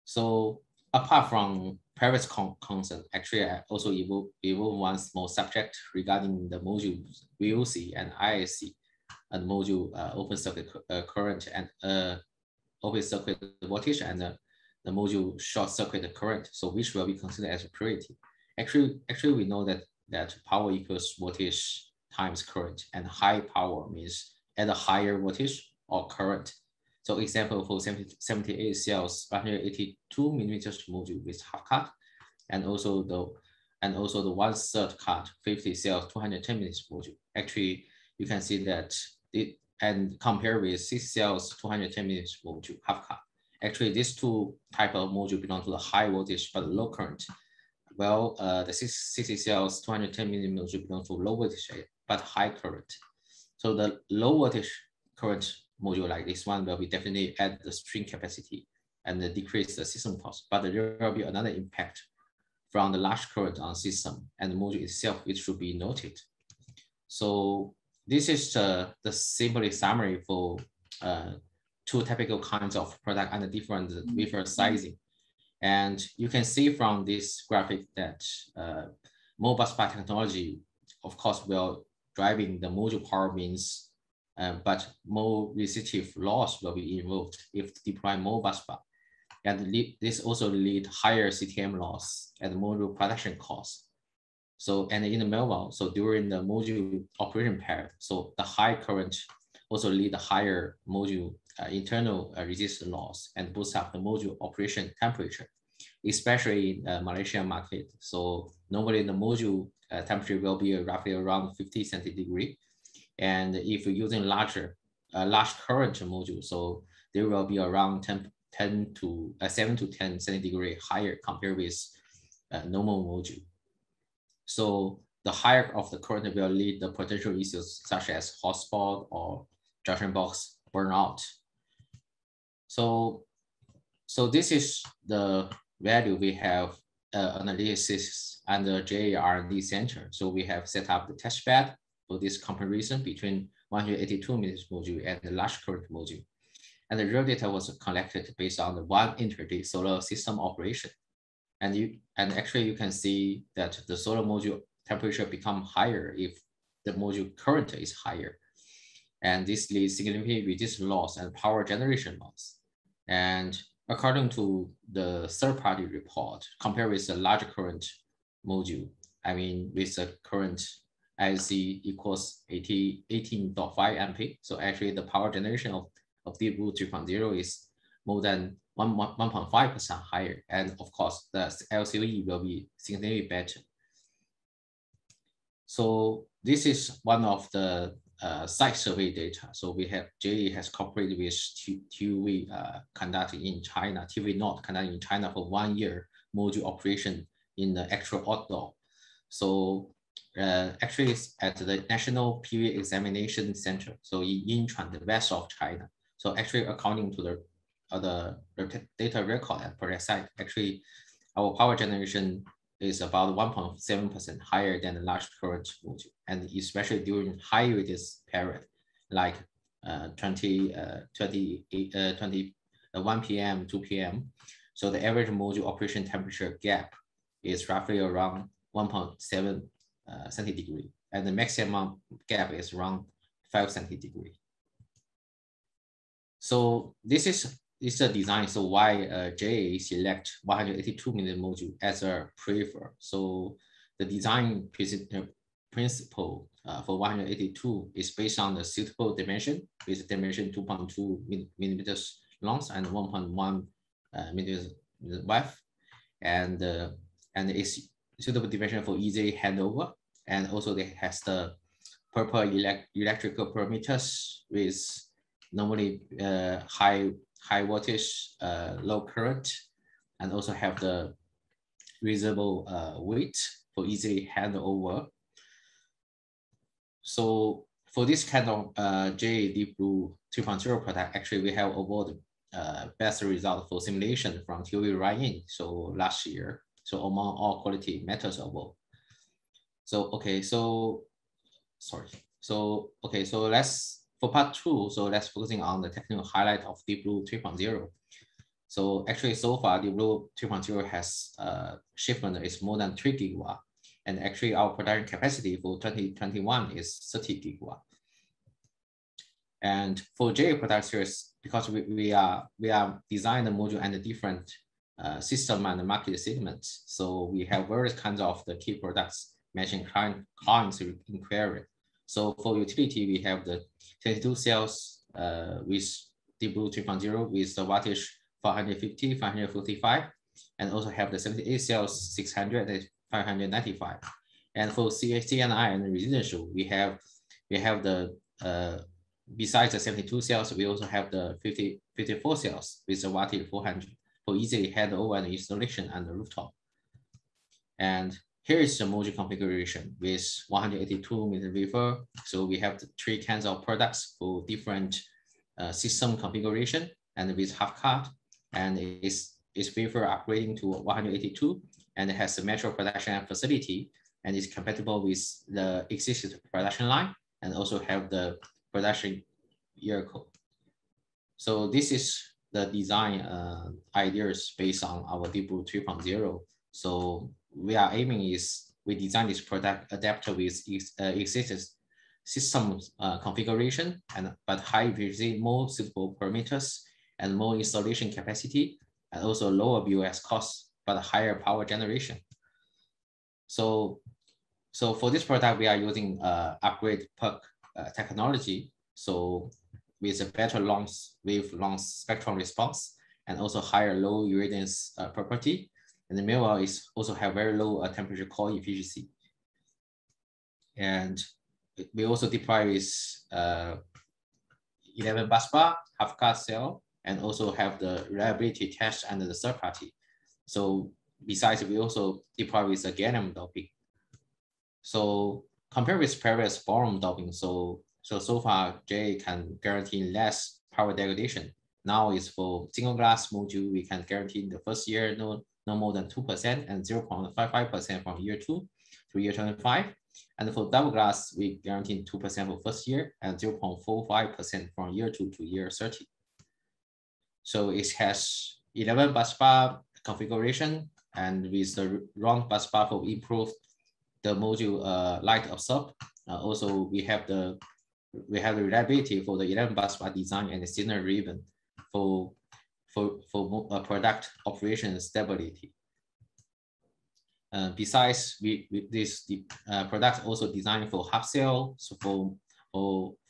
So apart from previous concept, actually I also evolve one small subject regarding the module VOC and ISC, and module open circuit current and open circuit voltage, and the module short circuit current. So which will be considered as a priority. Actually we know that power equals voltage times current, and high power means at a higher voltage or current. So example for 78 cells, 182 millimeters module with half cut, and also the 1/3 cut, 50 cells, 210 millimeters module. Actually, you can see that and compare with 6 cells, 210 millimeters module half cut. Actually, these two type of module belong to the high voltage but low current. well, the 60 cells 210 million module belong to low voltage but high current. So the low voltage current module like this one will be definitely add the string capacity and decrease the system cost, but there will be another impact from the large current on system and the module itself, which should be noted. So this is the simple summary for two typical kinds of product and the different wafer sizing. And you can see from this graphic that more busbar technology, of course, will driving the module power means, but more resistive loss will be involved if deploy more busbar. And this also lead higher CTM loss and module production costs. So, and in the meanwhile, so during the module operation period, so the high current also lead higher module internal resistance loss and boost up the module operation temperature, especially in Malaysian market. So normally the module temperature will be roughly around 50 centigrade. And if you're using large current module, so there will be around 7 to 10 centigrade higher compared with normal module. So the higher of the current will lead the potential issues such as hot spot or junction box burnout. So this is the value we have analysis and the GE R&D center. So we have set up the test bed for this comparison between 182 million module and the large current module. And the real data was collected based on the one intraday solar system operation. And actually you can see that the solar module temperature become higher if the module current is higher. And this leads significantly reduced loss and power generation loss. And according to the third-party report, compared with the large current module, I mean with the current IC equals 18.5 ampere. So actually the power generation of Deep Blue 3.0 is more than 1.5% higher. And of course, the LCOE will be significantly better. So this is one of the site survey data. So we have GE has cooperated with TUV conducted in China, TV North conducted in China for 1 year module operation in the actual outdoor. So actually it's at the National PV Examination Center. So in Yinchuan, the west of China. So actually according to the data record at project site, actually our power generation is about 1.7% higher than the large current module, and especially during high radius period, like 1 p.m., 2 p.m. So the average module operation temperature gap is roughly around 1.7 centigrade, and the maximum gap is around 5 centigrade. So this is a design. So why JA select 182 million module as a preferred. So the design principle for 182 is based on the suitable dimension with dimension 2.2 millimeters long and 1.1 millimeters width, and it's suitable dimension for easy handover, and also it has the proper electrical parameters with normally high voltage, low current, and also have the reasonable weight for easily handover. So for this kind of JA Deep Blue 2.0 product, actually we have awarded best result for simulation from TUV Ryan, so last year. So among all quality methods award. So okay, so sorry. So okay, so for part 2, so let's focusing on the technical highlight of Deep Blue 3.0. So actually so far Deep Blue 3.0 has shipment is more than 3 gigawatt. And actually our production capacity for 2021 is 30 gigawatt. And for JA product series, because we are design the module and the different system and the market segments. So we have various kinds of the key products matching clients inquiry. So for utility, we have the 22 cells with Deep Blue 3.0 with the wattage 450, 545, and also have the 78 cells 600 and 595. And for CNI and residential, we have the besides the 72 cells, we also have the 54 cells with the wattage 400 for easily handover and installation on the rooftop. And here is the module configuration with 182 meter wafer. So we have the 3 kinds of products for different system configuration and with half cut, and is wafer upgrading to 182, and it has a metro production facility and is compatible with the existing production line and also have the production year code. So this is the design ideas based on our Deep Blue 3.0. So we are aiming is we design this product adapter with existing system configuration but high efficiency, more suitable parameters and more installation capacity, and also lower BOS costs but higher power generation. So for this product, we are using upgrade PERC technology. So with a better long spectrum response and also higher low irradiance property. And the meanwhile is also have very low temperature core efficiency. And we also deploy with 11 busbar, half cut cell, and also have the reliability test under the third party. So besides, we also deploy with the gallium doping. So compared with previous boron doping, so far GE can guarantee less power degradation. Now is for single glass module, we can guarantee in the first year no more than 2% and 0.55% from year 2 to year 25. And for double glass, we guarantee 2% for first year and 0.45% from year 2 to year 30. So it has 11 busbar configuration, and with the round busbar for improved the module light absorb. Also, we have the reliability for the 11 busbar design and the seinor ribbon for product operation stability. Besides, this product also designed for half cell, so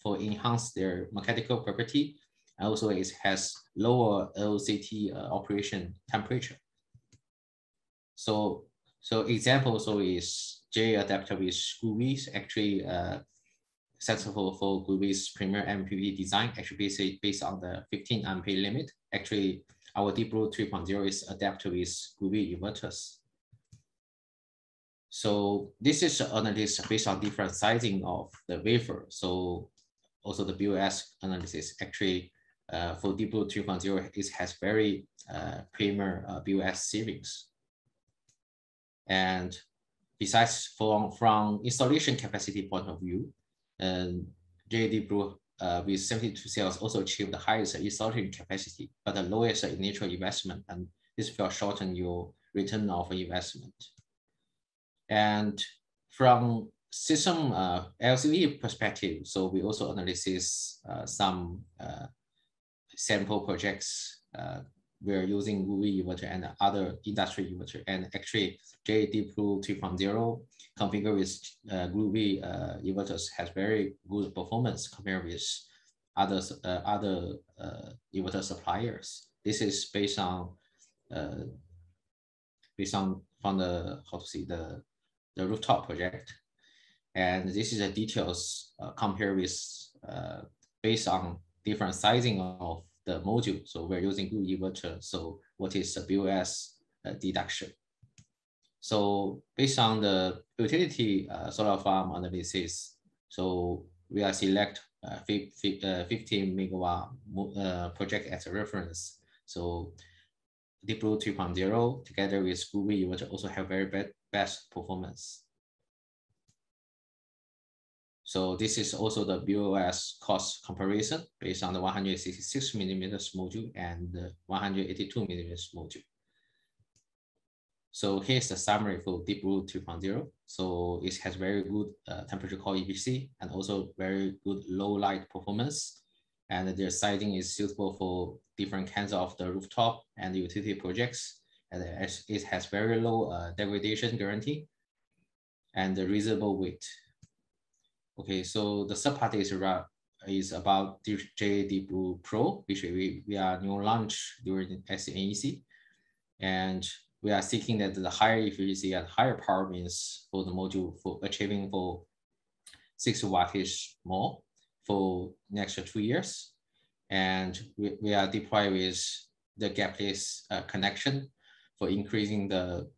for enhance their mechanical property. And also, it has lower LCT operation temperature. So example is J adapter with GoodWe, actually successful for GoodWe's premier MPP design, actually based on the 15 ampere limit. Actually, our Deep Blue 3.0 is adapted with GoodWe inverters. So this is analysis based on different sizing of the wafer. So also the BOS analysis actually for Deep Blue 3.0, it has very premier BOS series. And besides from installation capacity point of view, Deep Blue with 72 cells also achieved the highest installation capacity, but the lowest initial investment, and this will shorten your return of investment. And from system LCOE perspective, so we also analyze some sample projects. We're using GoodWe inverter and other industry inverter, and actually Deep Blue 3.0 configured with GoodWe inverters has very good performance compared with other inverter suppliers. This is based on from the rooftop project, and this is the details compared with based on different sizing of the module. So we're using GoodWe inverter. So what is the BOS deduction? So based on the utility solar farm analysis, so we are select 15 megawatt project as a reference. So Deep Blue 3.0 together with GoodWe inverter also have very best performance. So this is also the BOS cost comparison based on the 166 millimeters module and the 182 millimeters module. So here's the summary for Deep Blue 2.0. So it has very good temperature core efficiency and also very good low light performance. And their sizing is suitable for different kinds of the rooftop and utility projects. And it has very low degradation guarantee and the reasonable weight. Okay, so the subpart is about Deep Blue Pro, which we are new launch during SNEC. And we are seeking that the higher efficiency and higher power means for the module for achieving for 6 wattage more for next 2 years. And we are deployed with the gapless connection for increasing the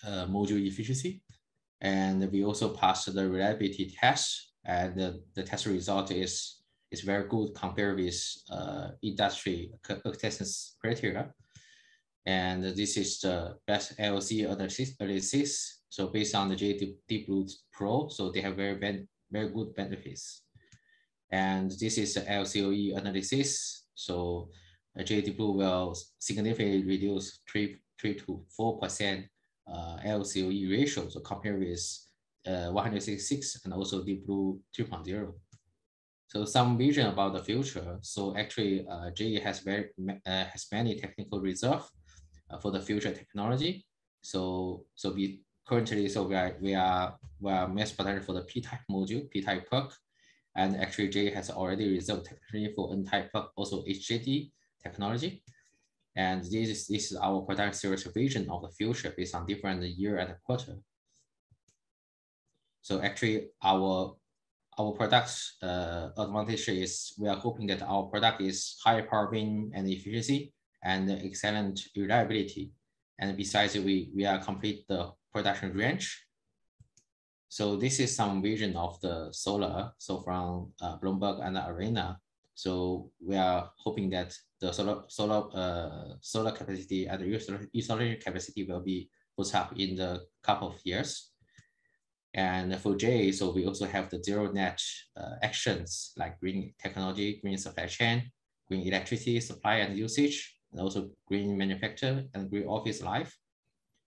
module efficiency. And we also passed the reliability test, and the test result is very good compared with industry acceptance criteria. And this is the best LCOE analysis. So based on the GE Deep Blue Pro, so they have very good benefits. And this is the LCOE analysis. So GE Deep Blue will significantly reduce 3 to 4% LCOE ratio, so compared with 166 and also Deep Blue 2.0. So some vision about the future. So actually, GE has many technical reserve for the future technology. So we currently we are mass production for the P-type module, P-type plug, and actually GE has already reserved technology for N-type plug, also HJT technology. And this is our product series vision of the future based on different year and quarter. So actually, our product's advantage is we are hoping that our product is high power beam and efficiency and excellent reliability. And besides, we are complete the production range. So this is some vision of the solar. So from Bloomberg and Arena. So we are hoping that the solar capacity and the installation capacity will be put up in the couple of years. And for J, so we also have the zero net actions like green technology, green supply chain, green electricity supply and usage, and also green manufacture and green office life.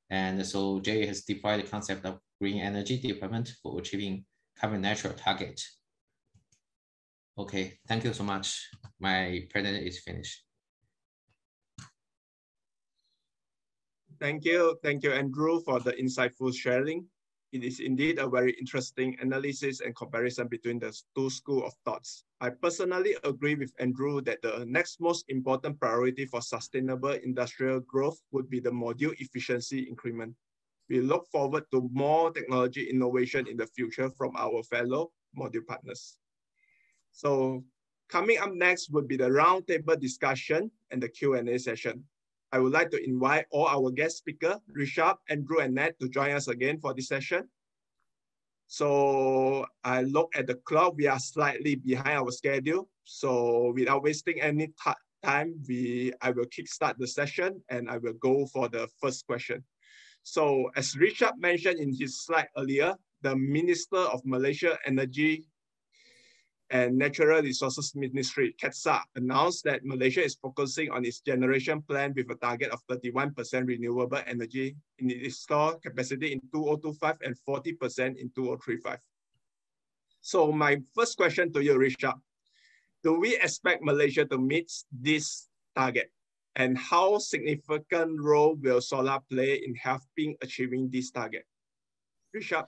And so J has defined the concept of green energy development for achieving carbon neutral target. Okay, thank you so much. My presentation is finished. Thank you, Andrew, for the insightful sharing. It is indeed a very interesting analysis and comparison between the two schools of thoughts. I personally agree with Andrew that the next most important priority for sustainable industrial growth would be the module efficiency increment. We look forward to more technology innovation in the future from our fellow module partners. So coming up next would be the roundtable discussion and the Q&A session. I would like to invite all our guest speakers, Rishab, Andrew, and Ned, to join us again for this session. So I look at the clock, we are slightly behind our schedule. So without wasting any time, I will kickstart the session and I will go for the first question. So as Rishab mentioned in his slide earlier, the Minister of Malaysia Energy and Natural Resources Ministry, KETSA, announced that Malaysia is focusing on its generation plan with a target of 31% renewable energy in its installed capacity in 2025 and 40% in 2035. So my first question to you, Rishab, do we expect Malaysia to meet this target? And how significant role will solar play in helping achieving this target? Rishab.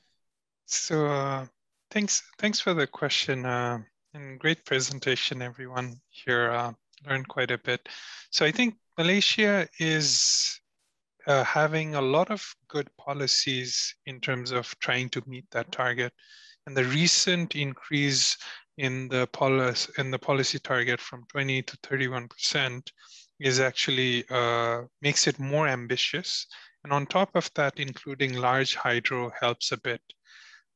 So thanks for the question. And great presentation, everyone here. Learned quite a bit. So I think Malaysia is having a lot of good policies in terms of trying to meet that target. And the recent increase in the policy target from 20 to 31% is actually makes it more ambitious. And on top of that, including large hydro helps a bit.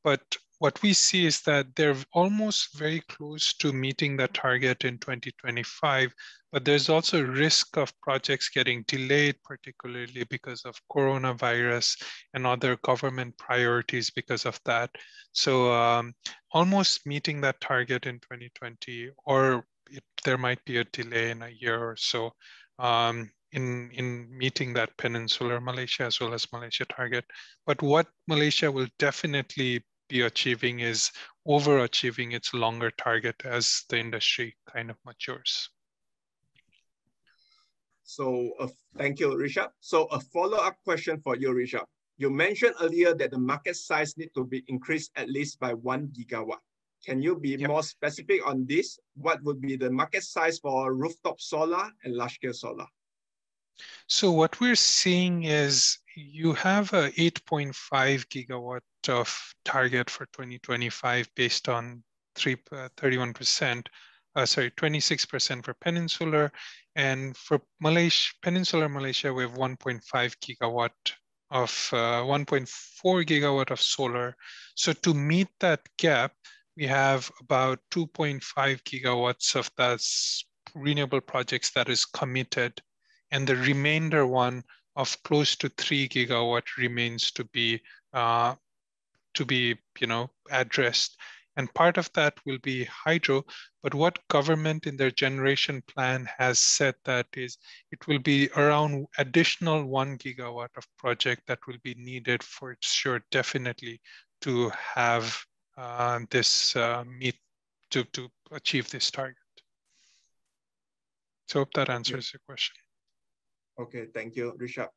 But what we see is that they're almost very close to meeting that target in 2025, but there's also risk of projects getting delayed, particularly because of coronavirus and other government priorities because of that. So almost meeting that target in 2020, or there might be a delay in a year or so in meeting that Peninsular Malaysia as well as Malaysia target. But what Malaysia will definitely be achieving is overachieving its longer target as the industry kind of matures. So thank you, Rishab. So a follow-up question for you, Rishab. You mentioned earlier that the market size needs to be increased at least by 1 gigawatt. Can you be more specific on this? What would be the market size for rooftop solar and large-scale solar? So what we're seeing is you have a 8.5 gigawatt of target for 2025 based on 26% for Peninsular. And for Peninsular Malaysia, we have 1.5 gigawatt of 1.4 gigawatt of solar. So to meet that gap, we have about 2.5 gigawatts of those renewable projects that is committed, and the remainder one of close to 3 gigawatt remains to be addressed. And part of that will be hydro, but what government in their generation plan has said that is it will be around additional 1 gigawatt of project that will be needed for sure, definitely, to have this meet to achieve this target. So hope that answers your question. Okay, thank you, Rishab.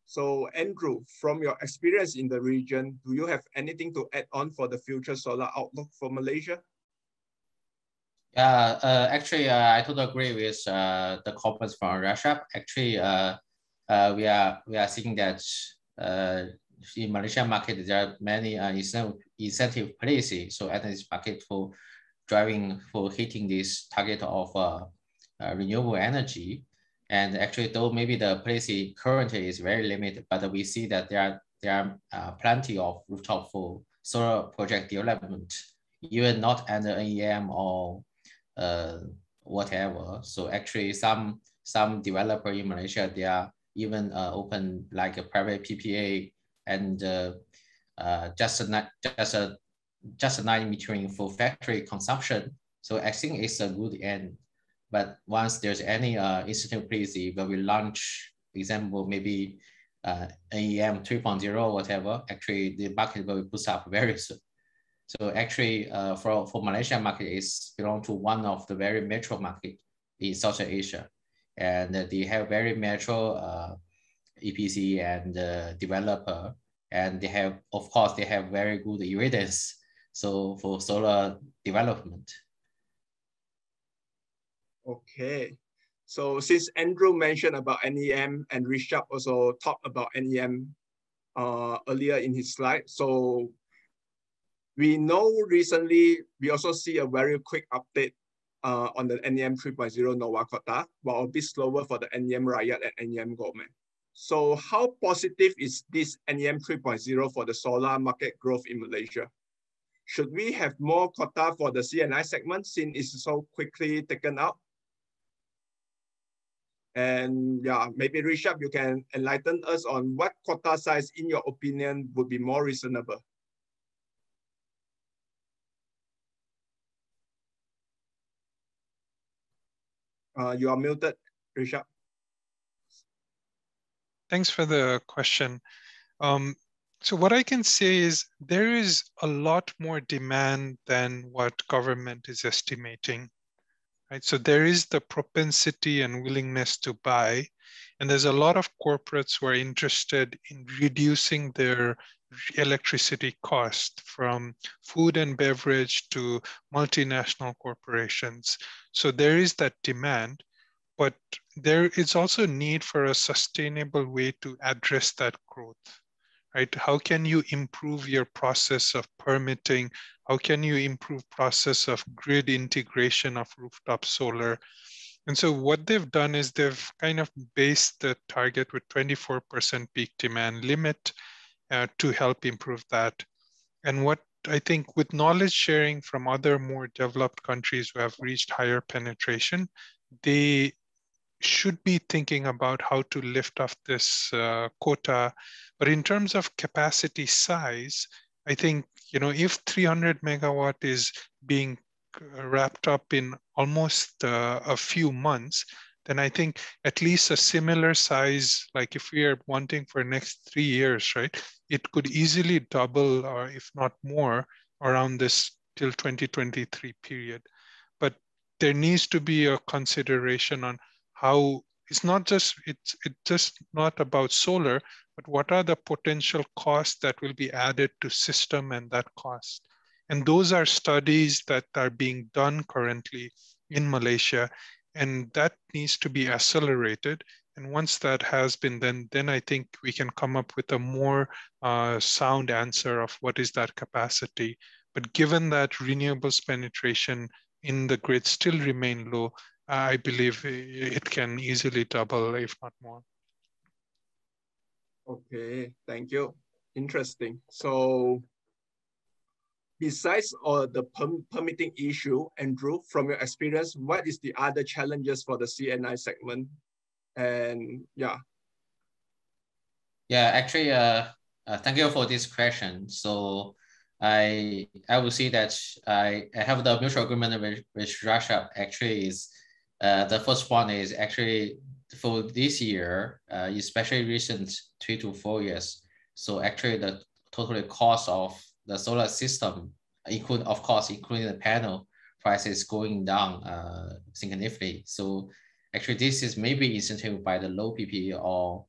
So Andrew, from your experience in the region, do you have anything to add on for the future solar outlook for Malaysia? Yeah, actually, I totally agree with the comments from Rishab. Actually, we are seeing that in Malaysian market there are many incentive policy. So at this market for hitting this target of renewable energy. And actually, though maybe the policy currently is very limited, but we see that there are plenty of rooftop for solar project development, even not under NEM or whatever. So actually, some developer in Malaysia, they are even open like a private PPA and just a night metering for factory consumption. So I think it's a good end. But once there's any incentive policy where we launch, for example, maybe NEM 3.0, whatever, actually the market will push up very soon. So actually for Malaysia market is belong to one of the very mature market in Southeast Asia. And they have very mature EPC and developer. And they have, of course, they have very good evidence. So for solar development. Okay, so since Andrew mentioned about NEM and Rishab also talked about NEM earlier in his slide, so we know recently we also see a very quick update on the NEM 3.0 NOA quota, but a bit slower for the NEM Rakyat and NEM Government. So how positive is this NEM 3.0 for the solar market growth in Malaysia? Should we have more quota for the C&I segment since it's so quickly taken out? And yeah, maybe Rishab, you can enlighten us on what quota size, in your opinion, would be more reasonable. You are muted, Rishab. Thanks for the question. So what I can say is there is a lot more demand than what government is estimating. Right? So there is the propensity and willingness to buy, and there's a lot of corporates who are interested in reducing their electricity cost from food and beverage to multinational corporations. So there is that demand, but there is also a need for a sustainable way to address that growth. Right? How can you improve your process of permitting? How can you improve process of grid integration of rooftop solar? And so what they've done is they've kind of based the target with 24% peak demand limit to help improve that. And what I think with knowledge sharing from other more developed countries who have reached higher penetration, they should be thinking about how to lift off this quota. But in terms of capacity size, I think, if 300 megawatt is being wrapped up in almost a few months, then I think at least a similar size, like if we are wanting for next 3 years, right, it could easily double or if not more around this till 2023 period. But there needs to be a consideration on how it's just not about solar, but what are the potential costs that will be added to system and that cost. And those are studies that are being done currently in Malaysia, and that needs to be accelerated. And once that has been then I think we can come up with a more sound answer of what is that capacity. But given that renewables penetration in the grid still remain low, I believe it can easily double, if not more. Okay, thank you. Interesting. So besides the permitting issue, Andrew, from your experience, what is the other challenges for the CNI segment? And yeah. Yeah, actually, thank you for this question. So I will say that I have the mutual agreement with Russia. Actually, is the first one is actually for this year, especially recent 3 to 4 years. So actually, the total cost of the solar system, including the panel prices going down significantly. So actually, this is maybe incentivized by the low PPA or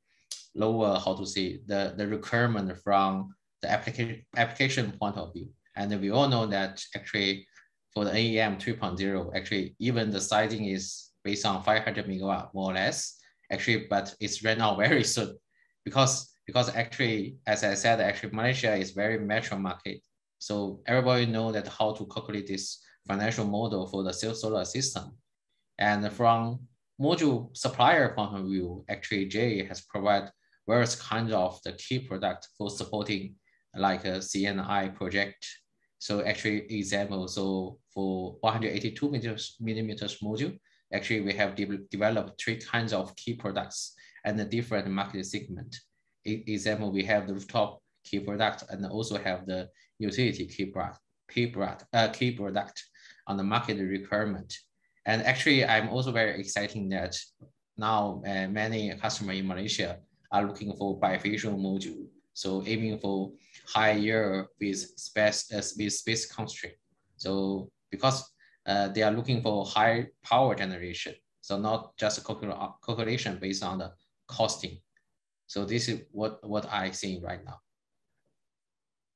lower, how to say, the requirement from the application point of view. And we all know that actually for the AEM 3.0, actually even the sizing is based on 500 megawatt more or less, actually, but it's ran out very soon because actually, as I said, actually Malaysia is very mature market. So everybody know that how to calculate this financial model for the solar system. And from module supplier point of view, actually GE has provided various kinds of the key product for supporting like a CNI project. So actually example, so for 182 millimeters module, actually we have developed 3 kinds of key products and a different market segment. Example, we have the rooftop key product and also have the utility key product on the market requirement. And actually, I'm also very excited that now many customers in Malaysia are looking for bifacial module. So aiming for higher with space constraint. So because they are looking for high power generation. So not just a calculation based on the costing. So this is what I see right now.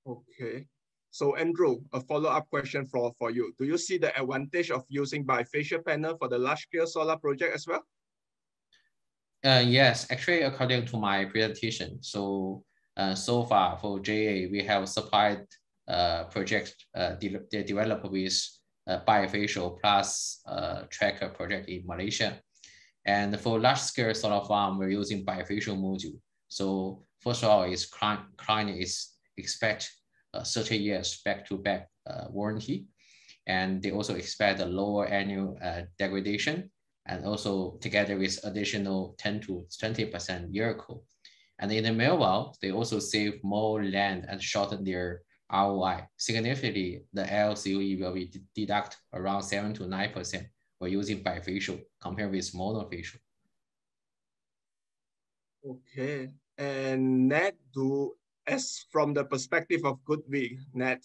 Okay. So Andrew, a follow-up question for you. Do you see the advantage of using bifacial panel for the large-scale solar project as well? Yes, actually, according to my presentation, so so far for JA, we have supplied projects they developed with bifacial plus tracker project in Malaysia. And for large-scale solar farm, we're using bifacial module. So first of all, client is expect 30 years back-to-back warranty. And they also expect a lower annual degradation, and also together with additional 10 to 20% year code. And in the meanwhile, they also save more land and shorten their ROI. Significantly, the LCOE will be deduct around 7 to 9% for using bifacial compared with monofacial. Okay, and Ned, as from the perspective of GoodWe, Ned,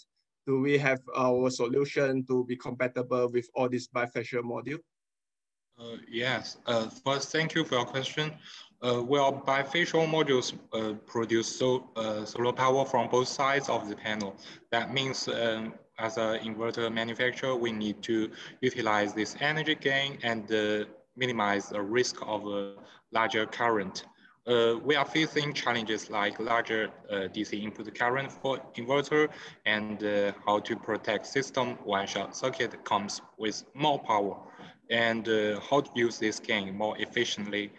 do we have our solution to be compatible with all these bifacial module? Yes. First, thank you for your question. Well, bifacial modules produce solar power from both sides of the panel. That means as an inverter manufacturer, we need to utilize this energy gain and minimize the risk of a larger current. We are facing challenges like larger DC input current for inverter and how to protect system when short circuit comes with more power, and how to use this gain more efficiently.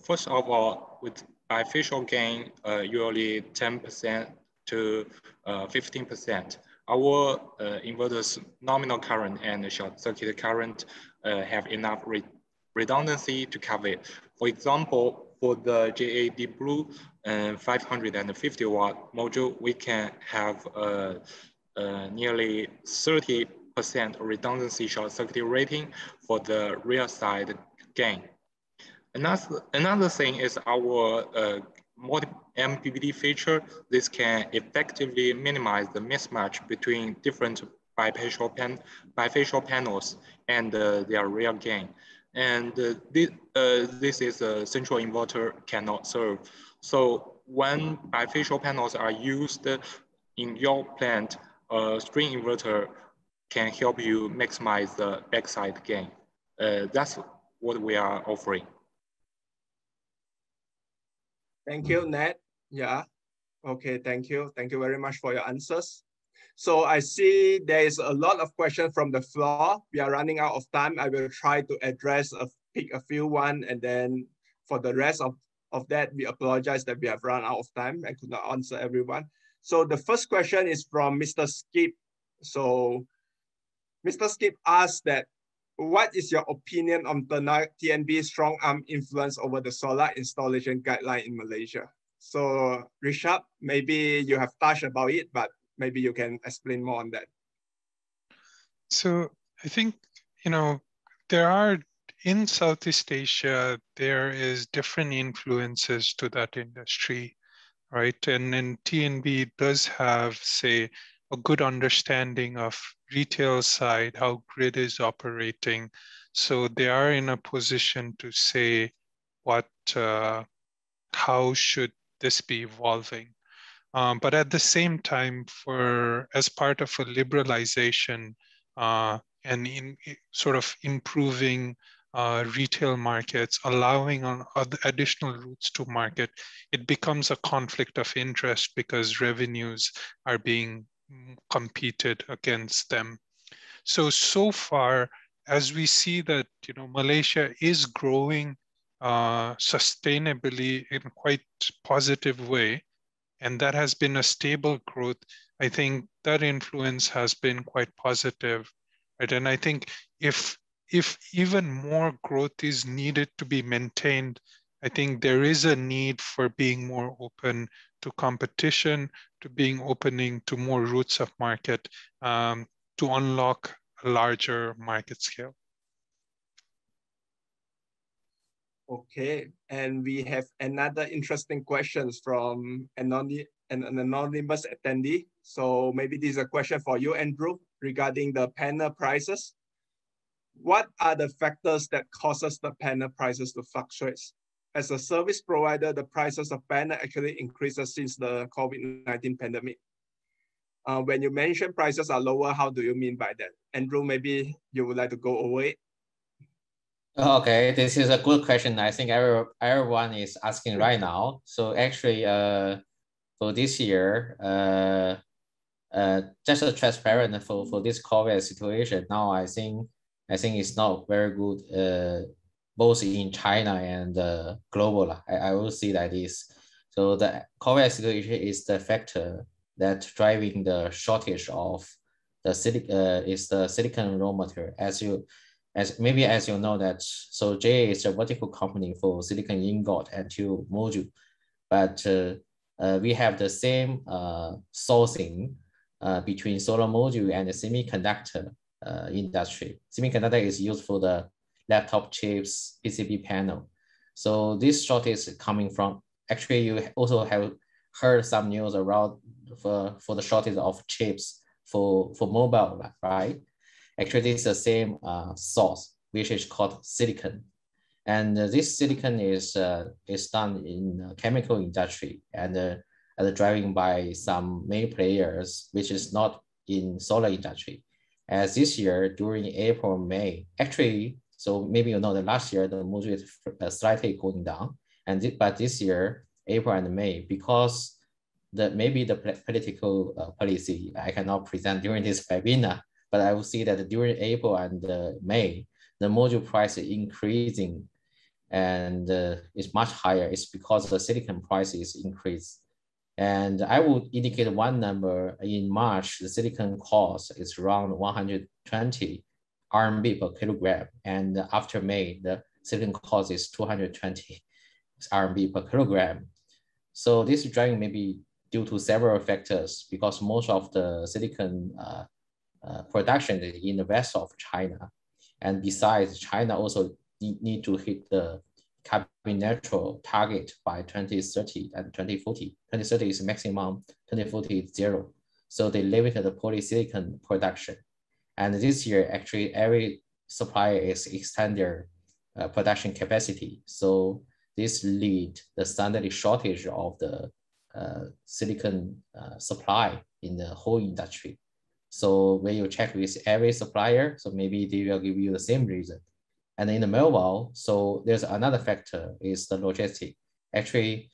First of all, with bifacial gain, usually 10% to 15%. Our inverter's nominal current and short circuit current have enough redundancy to cover it. For example, for the JAD Blue 550 watt module, we can have nearly 30% redundancy short circuit rating for the rear side gain. Another thing is our multi-MPPT feature. This can effectively minimize the mismatch between different bifacial panels and their rear gain. And this is a central inverter cannot serve. So when bifacial panels are used in your plant, a string inverter can help you maximize the backside gain. That's what we are offering. Thank you, Ned. Yeah. Okay, thank you. Thank you very much for your answers. So I see there is a lot of questions from the floor. We are running out of time. I will try to pick a few one, and then for the rest of of that, we apologize that we have run out of time and could not answer everyone. So the first question is from Mr. Skip. So Mr. Skip asked that, what is your opinion on TNB's strong arm influence over the solar installation guideline in Malaysia? So Rishab, maybe you have touched about it, but maybe you can explain more on that. So I think, there are, in Southeast Asia, there is different influences to that industry, right? And then TNB does have, say, a good understanding of retail side, how grid is operating. So they are in a position to say how should this be evolving. But at the same time, as part of a liberalization and in sort of improving retail markets, allowing on additional routes to market, it becomes a conflict of interest because revenues are being competed against them. So far, as we see that Malaysia is growing sustainably in quite positive way, and that has been a stable growth, I think that influence has been quite positive, right? And I think if even more growth is needed to be maintained, I think there is a need for being more open to competition, to being opening to more routes of market, to unlock a larger market scale. Okay, and we have another interesting question from an anonymous attendee. So maybe this is a question for you, Andrew, regarding the panel prices. What are the factors that causes the panel prices to fluctuate? As a service provider, the prices of panel actually increases since the COVID-19 pandemic. When you mention prices are lower, how do you mean by that? Andrew, maybe you would like to go over it. Okay, this is a good question. I think everyone is asking right now. So actually, for this year, just a transparent for this COVID situation. Now, I think it's not very good, both in China and global. I will see that is. So the COVID situation is the factor that driving the shortage of the silicon raw material. As you know that, so GE is a vertical company for silicon ingot and tube module, but we have the same sourcing between solar module and the semiconductor industry. Semiconductor is used for the laptop chips, PCB panel. So this shortage is coming from, actually you also have heard some news around for the shortage of chips for mobile, right? Actually, it's the same source, which is called silicon. And this silicon is done in chemical industry and driving by some main players, which is not in solar industry. As this year, during April, May, actually, so maybe you know that last year, the module is slightly going down. But this year, April and May, because maybe the political policy, I cannot present during this webinar, but I will see that during April and May, the module price is increasing and it's much higher. It's because the silicon price is increased. And I would indicate one number. In March, the silicon cost is around 120 RMB per kilogram. And after May, the silicon cost is 220 RMB per kilogram. So this is driving maybe due to several factors, because most of the silicon production is in the west of China. And besides, China also need to hit the carbon neutral target by 2030 and 2040. 2030 is maximum, 2040 is zero. So they limited the polysilicon production. And this year, actually, every supplier is extending their production capacity. So this lead the standard shortage of the silicon supply in the whole industry. So when you check with every supplier, so maybe they will give you the same reason. And in the mobile, so there's another factor is the logistic. Actually,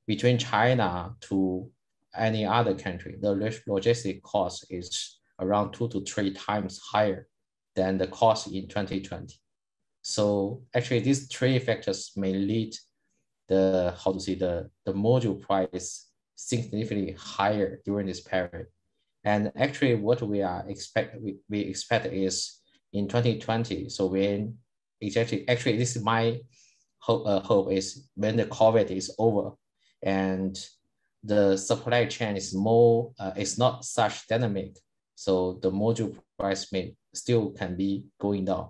between China to any other country, the logistic cost is around 2 to 3 times higher than the cost in 2020. So actually these 3 factors may lead the module price significantly higher during this period. And actually what we expect is in 2020. So when actually this is my hope is when the COVID is over and the supply chain is more, it's not such dynamic. So the module price may still can be going down.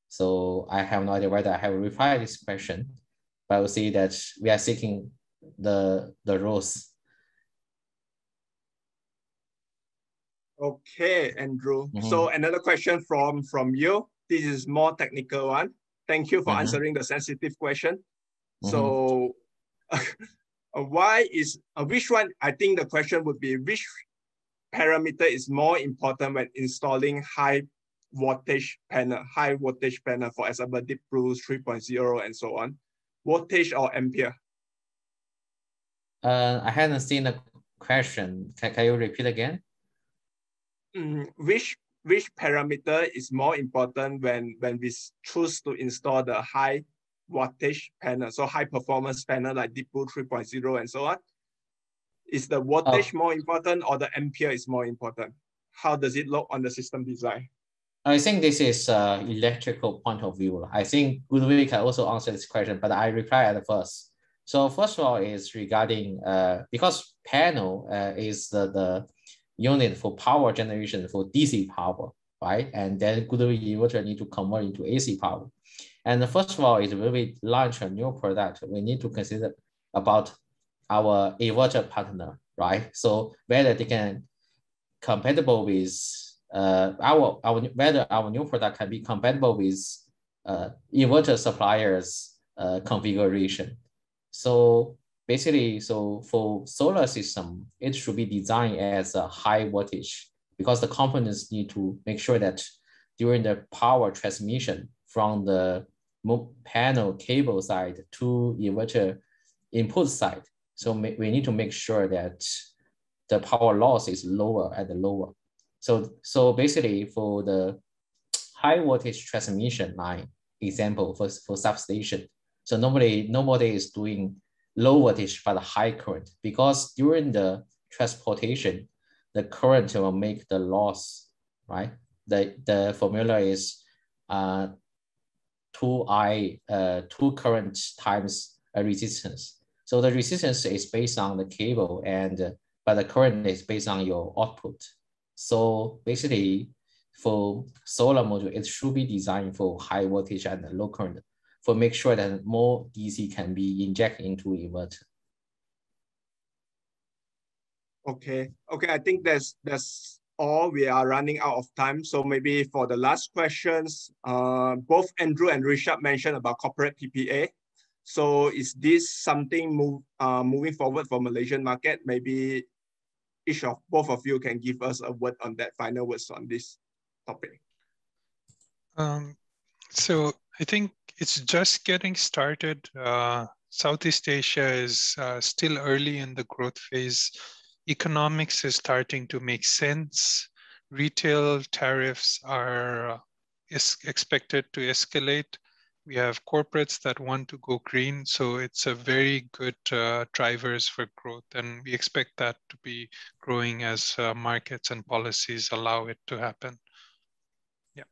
So I have no idea whether I have replied this question, but I will say that we are seeking the rules. Okay, Andrew. So another question from you. This is more technical one. Thank you for answering the sensitive question. So which one, I think the question would be, which parameter is more important when installing high voltage panel, for example, Deep Blue 3.0 and so on, voltage or ampere? I hadn't seen the question. Can you repeat again? Which parameter is more important when we choose to install the high wattage panel, so high performance panel like Deep Blue 3.0 and so on? Is the voltage more important or the ampere is more important? How does it look on the system design? I think this is electrical point of view. I think GoodWe can also answer this question, but I reply at first. So first of all is regarding, because panel is the unit for power generation for DC power, right? And then GoodWe inverter need to convert into AC power. And first of all is when we launch a new product, we need to consider about our inverter partner, right? So whether they can compatible with whether our new product can be compatible with inverter suppliers configuration. So basically, so for solar system, it should be designed as a high voltage because the components need to make sure that during the power transmission from the panel cable side to inverter input side. So we need to make sure that the power loss is lower and lower. So basically for the high voltage transmission line example for substation. So nobody is doing low voltage but high current because during the transportation, the current will make the loss, right? The formula is 2 current times a resistance. So the resistance is based on the cable but the current is based on your output. So basically for solar module, it should be designed for high voltage and low current for make sure that more DC can be injected into inverter. Okay, I think that's all. We are running out of time. So maybe for the last questions, both Andrew and Rishab mentioned about corporate PPA. So is this something moving forward for Malaysian market? Maybe both of you can give us a word on that, final words on this topic. So I think it's just getting started. Southeast Asia is still early in the growth phase. Economics is starting to make sense. Retail tariffs are expected to escalate. We have corporates that want to go green. So it's a very good drivers for growth. And we expect that to be growing as markets and policies allow it to happen. Yeah.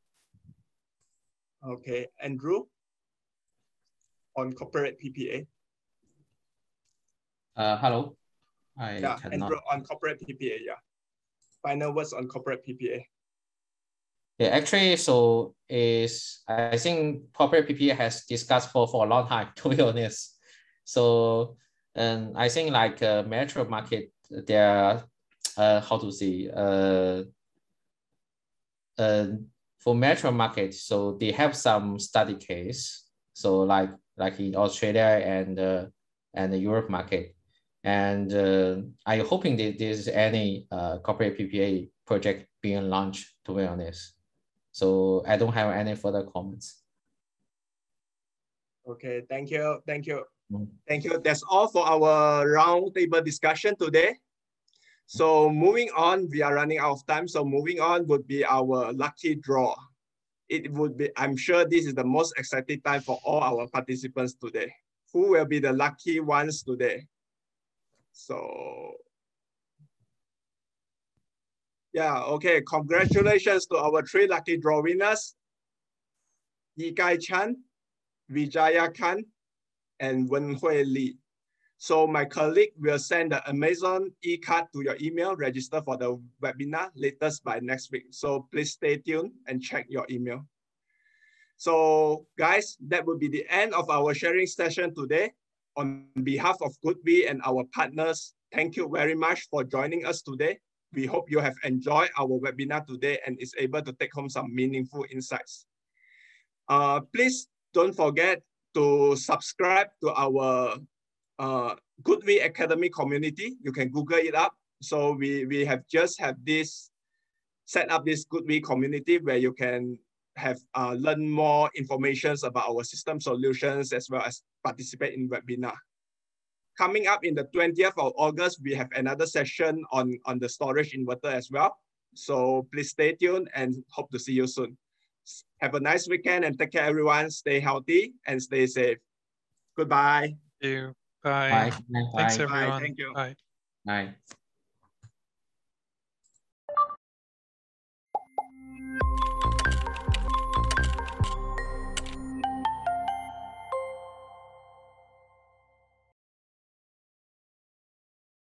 Okay, Andrew, on corporate PPA. Hello. Andrew, on corporate PPA, yeah. Final words on corporate PPA. Yeah, actually, so I think corporate PPA has discussed for a long time, to be honest. So, and I think like metro market, there are, how to say, for metro market, so they have some study case. So like in Australia and the Europe market. And I'm hoping that there's any corporate PPA project being launched, to be honest. So I don't have any further comments. Okay, thank you. That's all for our roundtable discussion today. So moving on, we are running out of time. So moving on would be our lucky draw. It would be, I'm sure this is the most exciting time for all our participants today. who will be the lucky ones today. So, yeah, okay. Congratulations to our 3 lucky draw winners, Yikai Chan, Vijaya Khan, and Wenhui Li. So my colleague will send the Amazon e-card to your email, register for the webinar latest by next week. So please stay tuned and check your email. So guys, that will be the end of our sharing session today. On behalf of GoodWe and our partners, thank you very much for joining us today. We hope you have enjoyed our webinar today and is able to take home some meaningful insights. Please don't forget to subscribe to our GoodWe Academy community. You can Google it up. So we have just set up this GoodWe community where you can have learn more information about our system solutions as well as participate in webinar. Coming up in the 20th of August, we have another session on the storage inverter as well. So please stay tuned and hope to see you soon. Have a nice weekend and take care, everyone. Stay healthy and stay safe. Goodbye. Thank you. Bye. Bye. Thanks, Bye. everyone. Bye. Thank you. Bye. Bye.